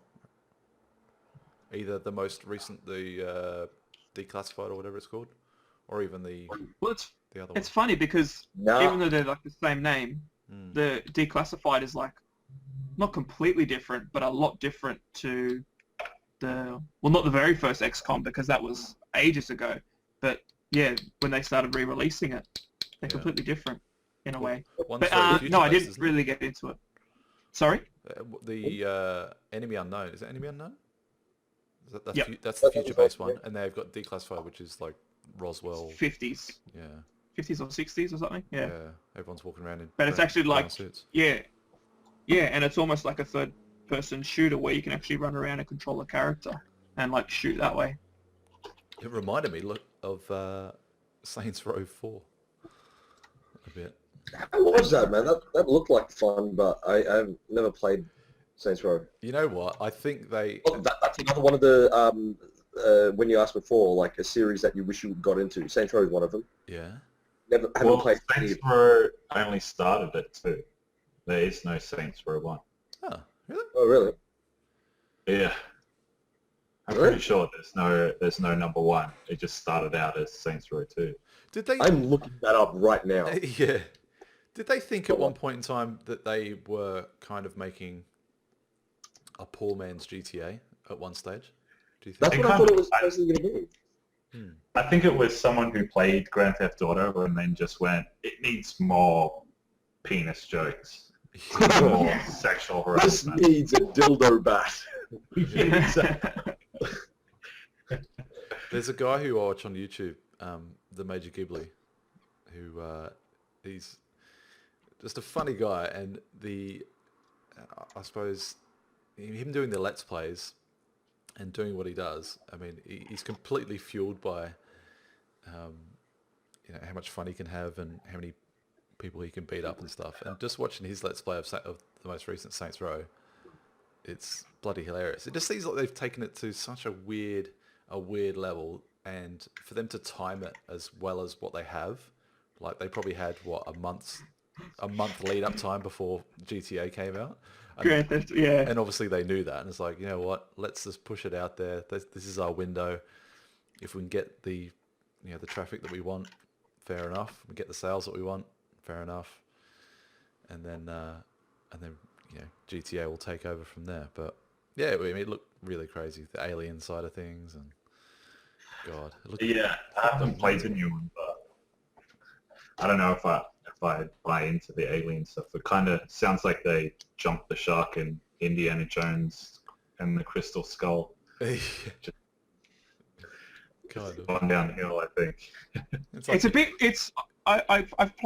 Either the most recent, the Declassified or whatever it's called, or even the Well, other it's funny because No. even though they're like the same name, one? the Declassified is like not completely different, but a lot different to not the very first XCOM because that was ages ago, but yeah, when they started re-releasing it, they're Yeah. completely different in a way. One's But very no, I future-based, didn't isn't it? really get into it. Sorry? The Enemy Unknown. Is it Enemy Unknown? That's Yep. that's the That's the future-based first, one, and they've got Declassified, which is like Roswell. 50s. Yeah, 50s or 60s or something? Yeah. yeah. Everyone's walking around in. But it's brown- actually brown like, suits. yeah, and it's almost like a third-person shooter where you can actually run around and control a character and like shoot that way. It reminded me of Saints Row 4 a bit. How was that, man? That looked like fun, but I've never played Saints Row. You know what? I think they. Oh, that's another one of the when you asked before, like a series that you wish you got into. Saints Row is one of them. Yeah. Haven't played any. Saints Row only started at 2. There is no Saints Row 1. Oh, really? Oh, really? Yeah. I'm Really? pretty sure there's no number 1. It just started out as Saints Row 2. Did they? I'm looking that up right now. Yeah. Did they think at one point in time that they were kind of making a poor man's GTA at one stage? Do you think? That's It what I kind thought of- it was supposed to be. I think it was someone who played Grand Theft Auto and then just went, it needs more penis jokes, more sexual This harassment. needs a dildo bat. There's a guy who I watch on YouTube, the Major Ghibli, who he's just a funny guy, and I suppose him doing the Let's Plays and doing what he does. I mean, he's completely fueled by how much fun he can have and how many people he can beat up and stuff. And just watching his Let's Play of the most recent Saints Row, it's bloody hilarious. It just seems like they've taken it to such a weird level, and for them to time it as well as what they have, like they probably had a month lead up time before GTA came out. Grand Theft, yeah. And obviously they knew that, and it's like, you know what? Let's just push it out there. This is our window. If we can get the traffic that we want, fair enough. We get the sales that we want, fair enough. And then GTA will take over from there. But yeah, I mean, it looked really crazy. The alien side of things, and God, it looked, Yeah, I haven't played the new one, but I don't know if I buy into the alien stuff. It kind of sounds like they jumped the shark in Indiana Jones and the Crystal Skull. kind of. Gone downhill, I think. It's like, It's a bit. I've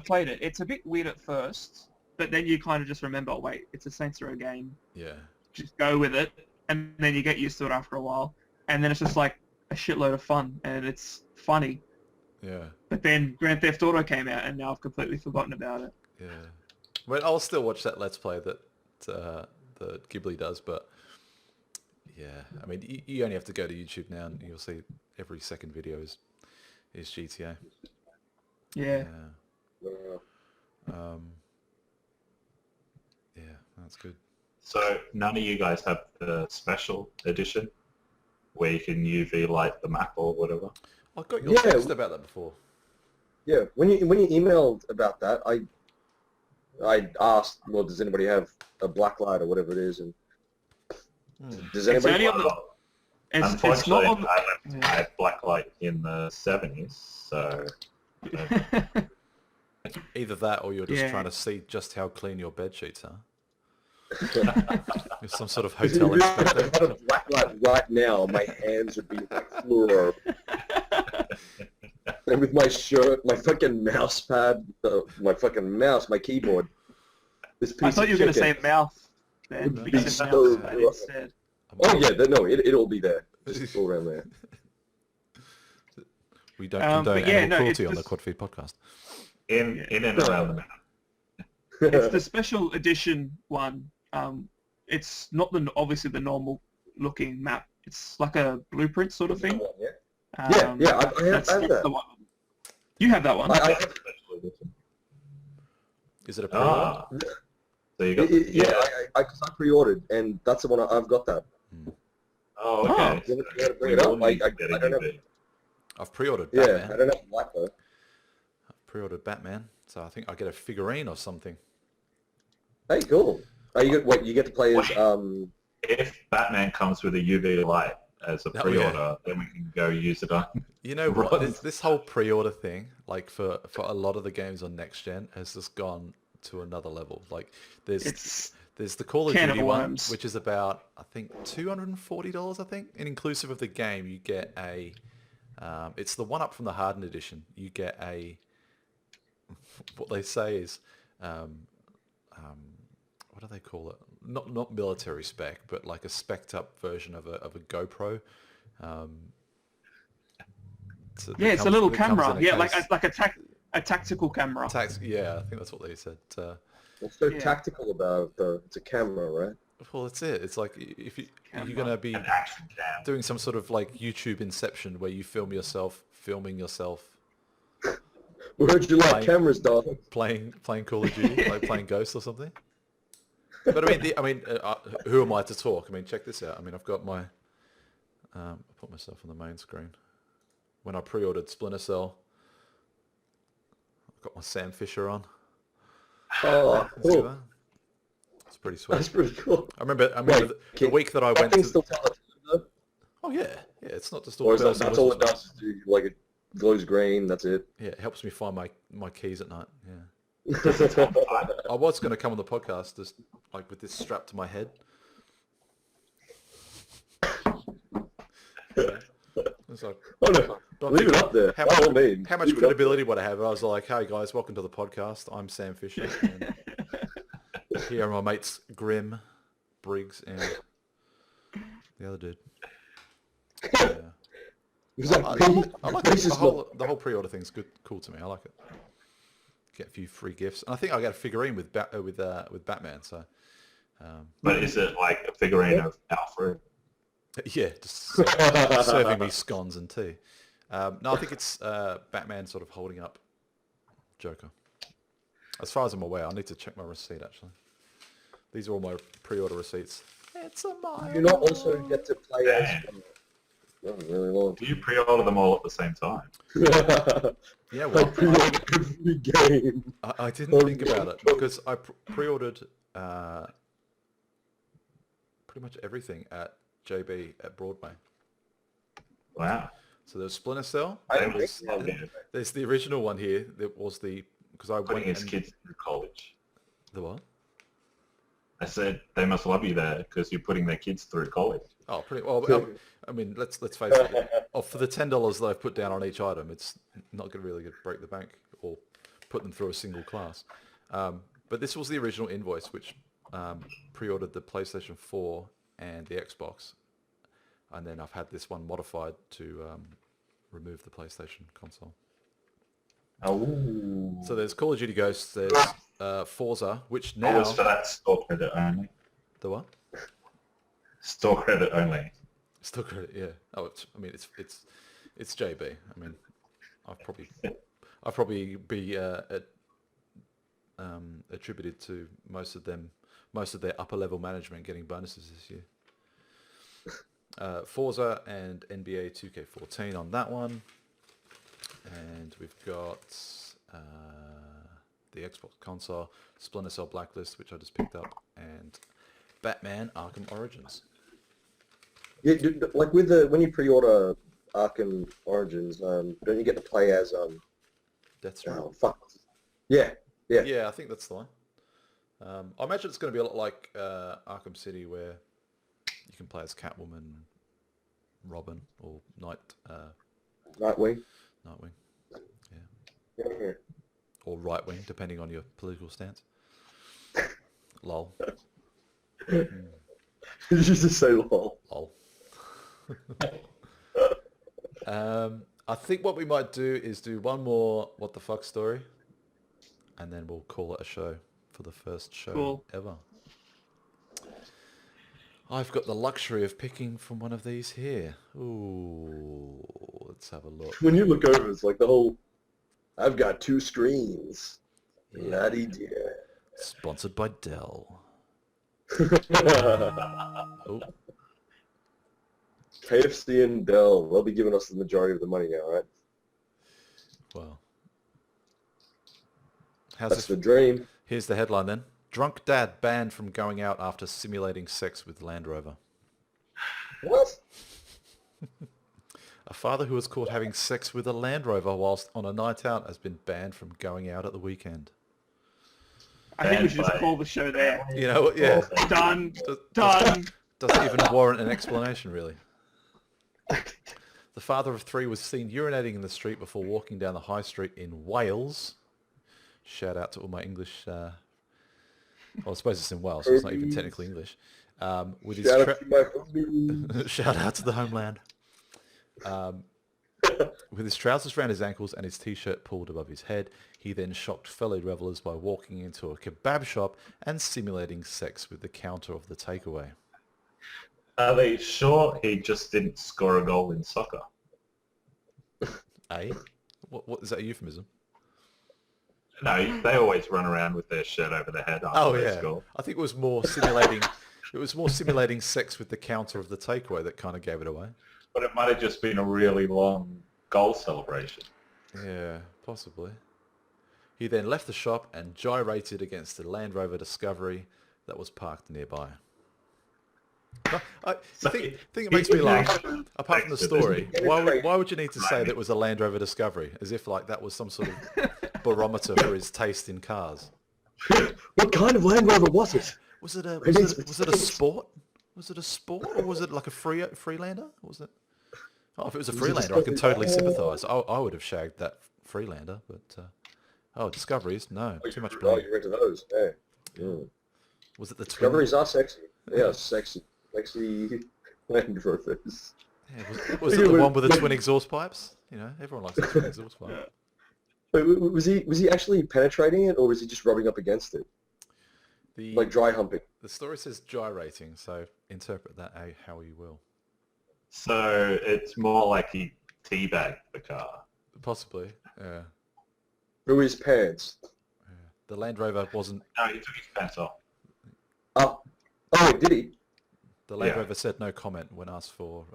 played it. It's a bit weird at first, but then you kind of just remember, oh, wait, it's a Saints Row game. Yeah. Just go with it, and then you get used to it after a while, and then it's just like a shitload of fun, and it's funny. Yeah. But then Grand Theft Auto came out, and now I've completely forgotten about it. Yeah. Well, I'll still watch that Let's Play that Ghibli does, but yeah, I mean, you only have to go to YouTube now, and you'll see every second video is GTA. Yeah. Yeah, that's good. So none of you guys have the special edition where you can UV light the map or whatever? I got your text about that before. Yeah, when you emailed about that, I asked, well, does anybody have a black light or whatever it is, and does It's anybody? only on the... It's not Unfortunately, on... I had black light in the 70s, so... Either that, or you're just Yeah. trying to see just how clean your bed sheets are. You're some sort of hotel If I inspector. had a black light right now, my hands would be like fluoro. And with my shirt, my fucking mouse pad, my fucking mouse, my keyboard. This piece I thought of you were going to say chicken mouth, then. would But be you said so mouse pad instead. Oh yeah, no, it'll be there. Just all around there. We don't But condone yeah, animal no, it's cruelty on the just- QuadFeed podcast. in and around the map. It's the special edition one. It's not obviously the normal looking map. It's like a blueprint sort of thing. Yeah, Um, I have that's that. the one. You have that one. I Special edition. Is it a pre-order? Ah, so you got... I pre-ordered, and that's the one I've got that. Oh, okay. You want to bring it up? I don't know. I've pre-ordered Yeah, Batman. I don't have black though. I've pre-ordered Batman, so I think I get a figurine or something. Hey, cool. You get to play as If Batman comes with a UV light as a Oh, yeah. pre-order, then we can go use it on... You know what? Right. This whole pre-order thing, like for a lot of the games on next gen, has just gone to another level. Like It's there's the Call of can of Duty one, worms. which is about I think $240, I think, and inclusive of the game, you get a. It's the one up from the Hardened edition. You get a. What they say is, what do they call it? Not military spec, but like a spec'd up version of a GoPro. yeah, it's a little that comes camera. in a Yeah, like case. a tactical camera. Yeah, I think that's what they said. what's so Yeah. tactical about it though? It's a camera, right? Well, that's it. It's like if you're Camera. going to be An action cam. doing some sort of like YouTube Inception where you film yourself filming yourself We heard you like Like- cameras, dog. playing Call of Duty, like playing Ghost or something. But I mean, who am I to talk? I mean, check this out. I mean, I've got my, I put myself on the main screen. When I pre-ordered Splinter Cell, I've got my Sam Fisher on. Oh, See cool. that? It's pretty sweet. That's pretty cool. I remember Wait, the week that I That went thing to. still tell it though? Oh yeah, it's not just all Or is bells that, and that's all it whistles. does? Is do like it glows green. That's it. Yeah, it helps me find my keys at night. Yeah. Oh, I was going to come on the podcast just like with this strapped to my head. It's like, Oh no! don't Leave think- it up there. How By all much, means. how much Leave it up credibility would I have? I was like, hey guys, welcome to the podcast. I'm Sam Fisher. And here are my mates Grim, Briggs, and the other dude. Yeah. It was like, I like this it. is The whole pre-order thing's cool to me. I like it. Get a few free gifts, and I think I got a figurine with Batman. So But is it like a figurine of Alfred? yeah, just serving me scones and tea. No, I think it's Batman sort of holding up Joker. As far as I'm aware, I need to check my receipt actually. These are all my pre-order receipts. It's a mile. You not also get to play as. That was really long. Do you pre-order them all at the same time? Yeah, I well, pre-ordered every game. I didn't think about it because I pre-ordered pretty much everything at JB at Broadway. Wow. So there's Splinter Cell. I was- think- yeah. There's the original one here. There was because I Putting went his and kids through college. the what? I said they must love you there because you're putting their kids through college. Oh, pretty well. I mean, let's face it. For the $10 that I've put down on each item, it's not going to really break the bank. put them through a single class. But this was the original invoice, which pre-ordered the PlayStation 4 and the Xbox. And then I've had this one modified to remove the PlayStation console. Oh. So there's Call of Duty Ghosts, there's Forza, which now... Always for that store credit only. The what? Store credit only. Still credit, yeah. Oh, it's JB. I mean, I'll probably be attributed to most of their upper level management getting bonuses this year. Forza and NBA 2K14 on that one, and we've got the Xbox console, Splinter Cell Blacklist, which I just picked up, and Batman Arkham Origins. Yeah, like when you pre-order Arkham Origins, don't you get to play as Deathstroke. Oh fuck. Yeah. Yeah, I think that's the one. I imagine it's going to be a lot like Arkham City, where you can play as Catwoman, Robin, or Nightwing. Yeah. Or right wing, depending on your political stance. Lol. Did you just say lol? Lol. I think what we might do is do one more what the fuck story, and then we'll call it a show for the first show ever. I've got the luxury of picking from one of these here. Ooh, let's have a look. When you look over, it's like the whole, I've got 2 screens. Bloody dear. Sponsored by Dell. Oh, KFC and Dell, they'll be giving us the majority of the money now, right? well. How's That's this? the dream. Here's the headline then. Drunk dad banned from going out after simulating sex with Land Rover. What? A father who was caught having sex with a Land Rover whilst on a night out has been banned from going out at the weekend. I think we should just call the show there. You know what? Yeah. Done. Does- Done. Doesn't even warrant an explanation, really. The father of 3 was seen urinating in the street before walking down the high street in Wales. Shout out to all my English... well, I suppose it's in Wales, so it's not even technically English. With his Shout out to my homies. Shout out to the homeland. With his trousers around his ankles and his t-shirt pulled above his head, he then shocked fellow revelers by walking into a kebab shop and simulating sex with the counter of the takeaway. Are they sure he just didn't score a goal in soccer? Eh? What is that a euphemism? No, they always run around with their shirt over their head after they score. I think it was more simulating. It was more simulating sex with the counter of the takeaway that kind of gave it away. But it might have just been a really long goal celebration. Yeah, possibly. He then left the shop and gyrated against the Land Rover Discovery that was parked nearby. I think it makes me laugh. Apart from the story, why would you need to say that it was a Land Rover Discovery? As if like that was some sort of barometer for his taste in cars. What kind of Land Rover was it? Was it a sport? Was it a sport or was it like a Freelander? Was it? Oh, if it was a Freelander, I can totally sympathise. I would have shagged that Freelander, but Discoveries, no, too much Oh, blood. you're into those. Hey. Mm. Was it the twin? Discoveries are sexy. Yeah, sexy Land Rovers. Yeah, was it the one with the twin exhaust pipes? You know, everyone likes a twin exhaust pipe. Wait, was he actually penetrating it, or was he just rubbing up against it, like dry humping? The story says gyrating, so interpret that how you will. So it's more like he teabagged the car. Possibly, yeah. Through his pants. The Land Rover wasn't. No, he took his pants off. Oh, wait, did he? The Land Rover said no comment when asked for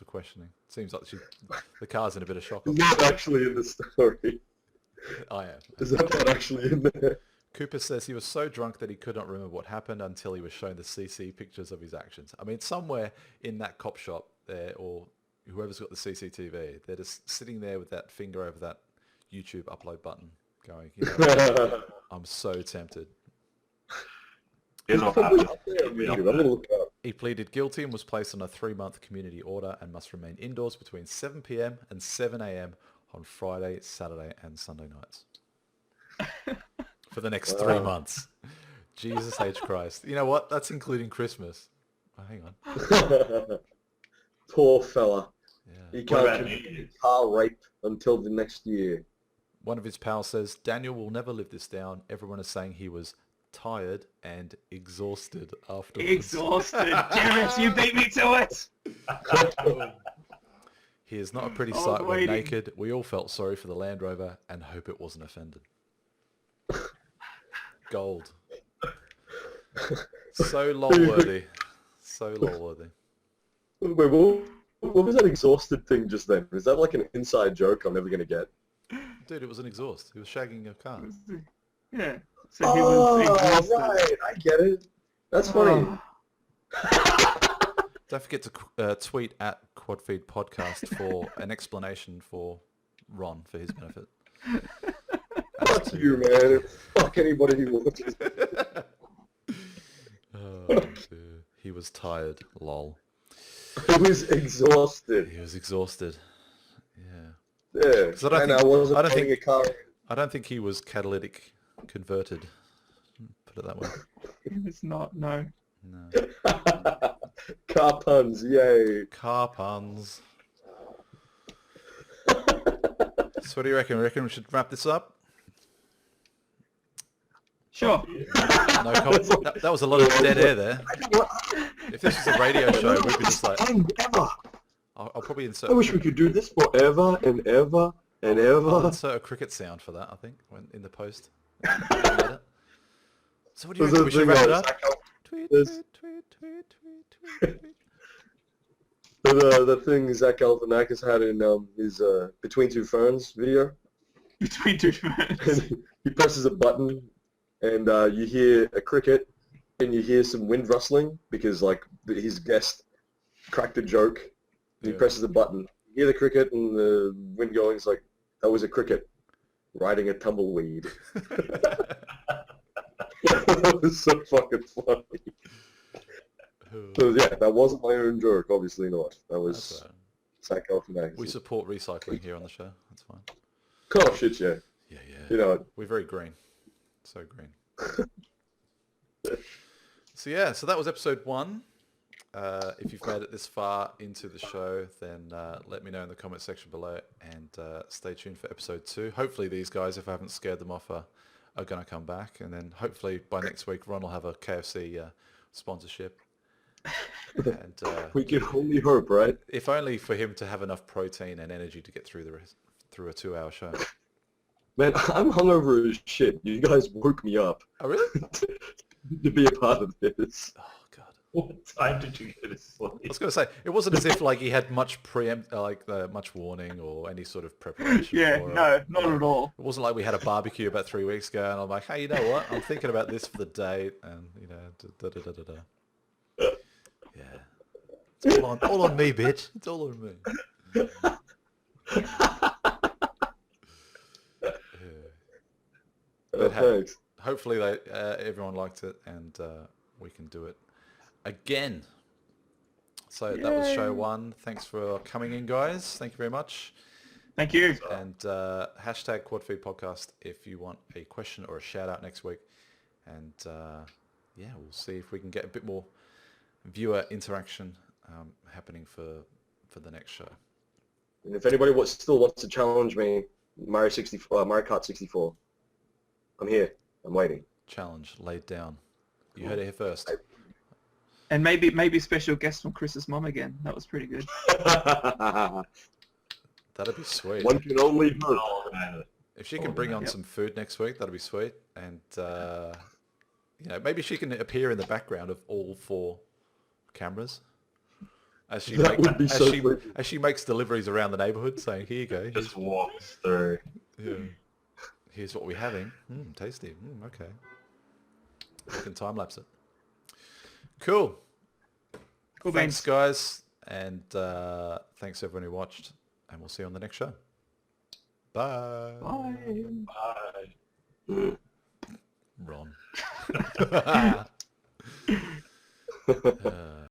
questioning. Seems like the car's in a bit of shock. Not actually in the story. I am. Is that not actually in there? Cooper says he was so drunk that he could not remember what happened until he was shown the CC pictures of his actions. I mean, somewhere in that cop shop there, or whoever's got the CCTV, they're just sitting there with that finger over that YouTube upload button going, you know, I'm so tempted. He's not Probably happy. up there on YouTube. I'm gonna look it up. He pleaded guilty and was placed on a 3-month community order and must remain indoors between 7 p.m. and 7 a.m. on Friday, Saturday, and Sunday nights for the next 3 months. Jesus H. Christ. You know what? That's including Christmas. Oh, hang on. Poor fella. Yeah. He What about can't New get Year's? car rape until the next year. One of his pals says, Daniel will never live this down. Everyone is saying he was tired and exhausted afterwards. Exhausted. Damn it, you beat me to it. He is not a pretty I was sight when waiting. naked. We all felt sorry for the Land Rover and hope it wasn't offended. Gold. So lol-worthy. So lol-worthy. Wait, what was that exhausted thing just then? Is that like an inside joke I'm never going to get? Dude, it was an exhaust. He was shagging a car. Yeah. So he was exhausted. Right. I get it. That's funny. Don't forget to tweet at QuadFeed Podcast for an explanation for Ron for his benefit. Fuck you, man. Fuck anybody who wants to. Oh, dear. He was tired. Lol. He was exhausted. He was exhausted. Yeah. Yeah. 'Cause I don't And think- I wasn't I don't playing think- a car. I don't think he was catalytic converted. Put it that way. He was not, no. No. Car puns, yay. Car puns. So what do you reckon? We should wrap this up? Sure. No comments. That was a lot of dead air there. If this was a radio show, we'd be just like... Ever. I'll probably insert... I wish we could do this forever and ever and I'll ever. insert a cricket sound for that, I think, in the post. So what do you There's reckon? a We should thing wrap it where up? it's like, Tweet, There's- tweet, tweet, tweet, tweet, tweet, tweet. the thing Zach Galifianakis had in his Between Two Ferns video. Between two ferns. He presses a button and you hear a cricket and you hear some wind rustling because like his guest cracked a joke. He Yeah. presses a button. You hear the cricket and the wind going. It's like, that was a cricket riding a tumbleweed. That was so fucking funny. So yeah, that wasn't my own joke. Obviously not. That That's was all right. Zach Galifianakis. We support recycling here on the show. That's fine. Oh shit, yeah. Yeah, yeah. You know, We're very green. So green. So that was episode 1. If you've made it this far into the show, then let me know in the comment section below and stay tuned for episode 2. Hopefully these guys, if I haven't scared them off, are going to come back. And then hopefully by next week, Ron will have a KFC sponsorship. And we can only hope, right? if only for him to have enough protein and energy to get through through a 2-hour show. Man, I'm hungover as shit. You guys woke me up Oh, really? to be a part of this. Oh, God. What time did you go to I sleep? was going to say, it wasn't as if like he had much much warning or any sort of preparation. Yeah, for it. no, not at all. It wasn't like we had a barbecue about 3 weeks ago, and I'm like, hey, you know what? I'm thinking about this for the date, and you know, da da da da da. Yeah, it's all on me, bitch. It's all on me. Yeah. But hey, Thanks. hopefully everyone liked it, and we can do it again. So that was show 1. Thanks for coming in, guys. Thank you very much. Thank you. And hashtag QuadFeed Podcast if you want a question or a shout out next week. And yeah, we'll see if we can get a bit more viewer interaction happening for the next show. And if anybody still wants to challenge me, Mario Kart 64, I'm here. I'm waiting. Challenge laid down. You heard it here first. And maybe special guest from Chris's mom again. That was pretty good. That'd be sweet. One can only hope. I'll organize it. If she can bring on some food next week, that'd be sweet. And you know, maybe she can appear in the background of all 4 cameras as she That would be so sweet. as she makes deliveries around the neighborhood, saying, "Here you go. Just walks through. Here's what we're having. Tasty. Okay." We can time lapse it. Cool. Cool, Thanks, thanks. guys, and thanks everyone who watched, and we'll see you on the next show. Bye. Bye. Ron.